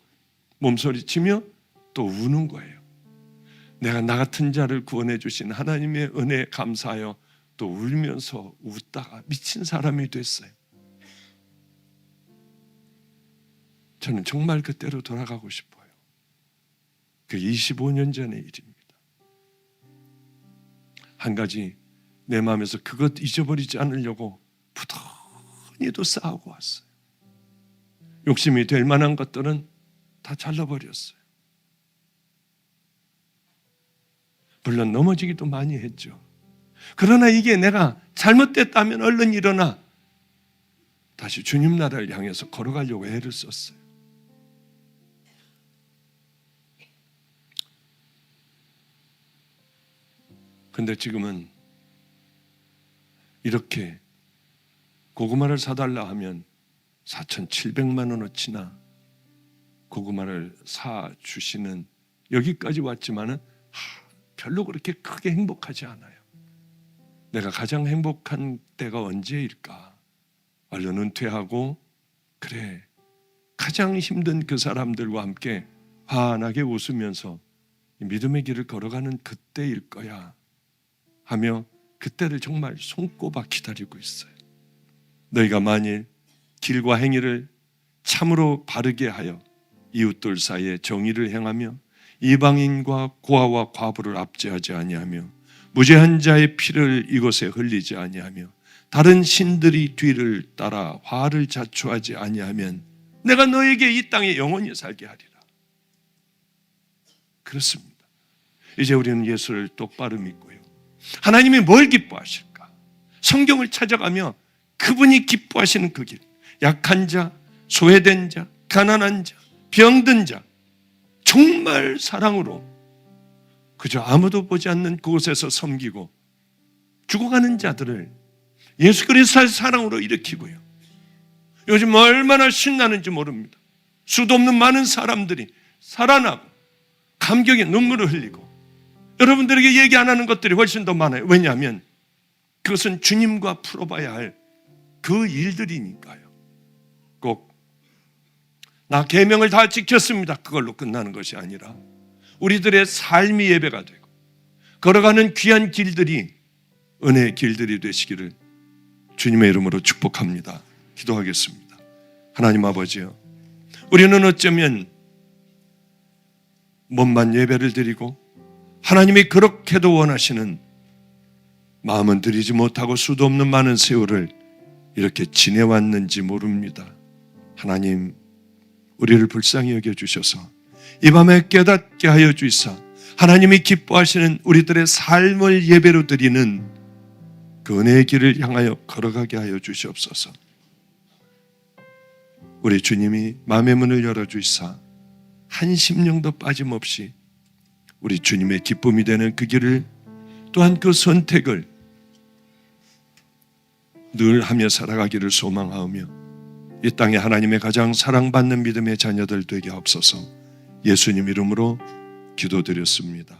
몸소리치며 또 우는 거예요. 내가 나 같은 자를 구원해 주신 하나님의 은혜에 감사하여 또 울면서 웃다가 미친 사람이 됐어요. 저는 정말 그때로 돌아가고 싶어요. 그 25년 전의 일입니다. 한 가지 내 마음에서 그것 잊어버리지 않으려고 부단히도 싸우고 왔어요. 욕심이 될 만한 것들은 다 잘라버렸어요. 물론 넘어지기도 많이 했죠. 그러나 이게 내가 잘못됐다면 얼른 일어나 다시 주님 나라를 향해서 걸어가려고 애를 썼어요. 근데 지금은 이렇게 고구마를 사달라 하면 4,700만 원어치나 고구마를 사주시는 여기까지 왔지만은 별로 그렇게 크게 행복하지 않아요. 내가 가장 행복한 때가 언제일까? 얼른 은퇴하고 그래 가장 힘든 그 사람들과 함께 환하게 웃으면서 믿음의 길을 걸어가는 그때일 거야 하며 그때를 정말 손꼽아 기다리고 있어요. 너희가 만일 길과 행위를 참으로 바르게 하여 이웃들 사이에 정의를 행하며 이방인과 고아와 과부를 압제하지 아니하며 무죄한 자의 피를 이곳에 흘리지 아니하며 다른 신들이 뒤를 따라 화를 자초하지 아니하면 내가 너에게 이 땅에 영원히 살게 하리라. 그렇습니다. 이제 우리는 예수를 똑바로 믿고요. 하나님이 뭘 기뻐하실까? 성경을 찾아가며 그분이 기뻐하시는 그 길, 약한 자, 소외된 자, 가난한 자, 병든 자, 정말 사랑으로 그저 아무도 보지 않는 그곳에서 섬기고 죽어가는 자들을 예수 그리스도의 사랑으로 일으키고요. 요즘 얼마나 신나는지 모릅니다. 수도 없는 많은 사람들이 살아나고 감격의 눈물을 흘리고 여러분들에게 얘기 안 하는 것들이 훨씬 더 많아요. 왜냐하면 그것은 주님과 풀어봐야 할 그 일들이니까요. 꼭 나 계명을 다 지켰습니다. 그걸로 끝나는 것이 아니라 우리들의 삶이 예배가 되고 걸어가는 귀한 길들이 은혜의 길들이 되시기를 주님의 이름으로 축복합니다. 기도하겠습니다. 하나님 아버지요, 우리는 어쩌면 몸만 예배를 드리고 하나님이 그렇게도 원하시는 마음은 드리지 못하고 수도 없는 많은 세월을 이렇게 지내왔는지 모릅니다. 하나님, 우리를 불쌍히 여겨주셔서 이 밤에 깨닫게 하여 주시사 하나님이 기뻐하시는 우리들의 삶을 예배로 드리는 그 은혜의 길을 향하여 걸어가게 하여 주시옵소서. 우리 주님이 마음의 문을 열어주시사 한 심령도 빠짐없이 우리 주님의 기쁨이 되는 그 길을 또한 그 선택을 늘 하며 살아가기를 소망하오며 이 땅에 하나님의 가장 사랑받는 믿음의 자녀들 되게 하옵소서. 예수님 이름으로 기도드렸습니다.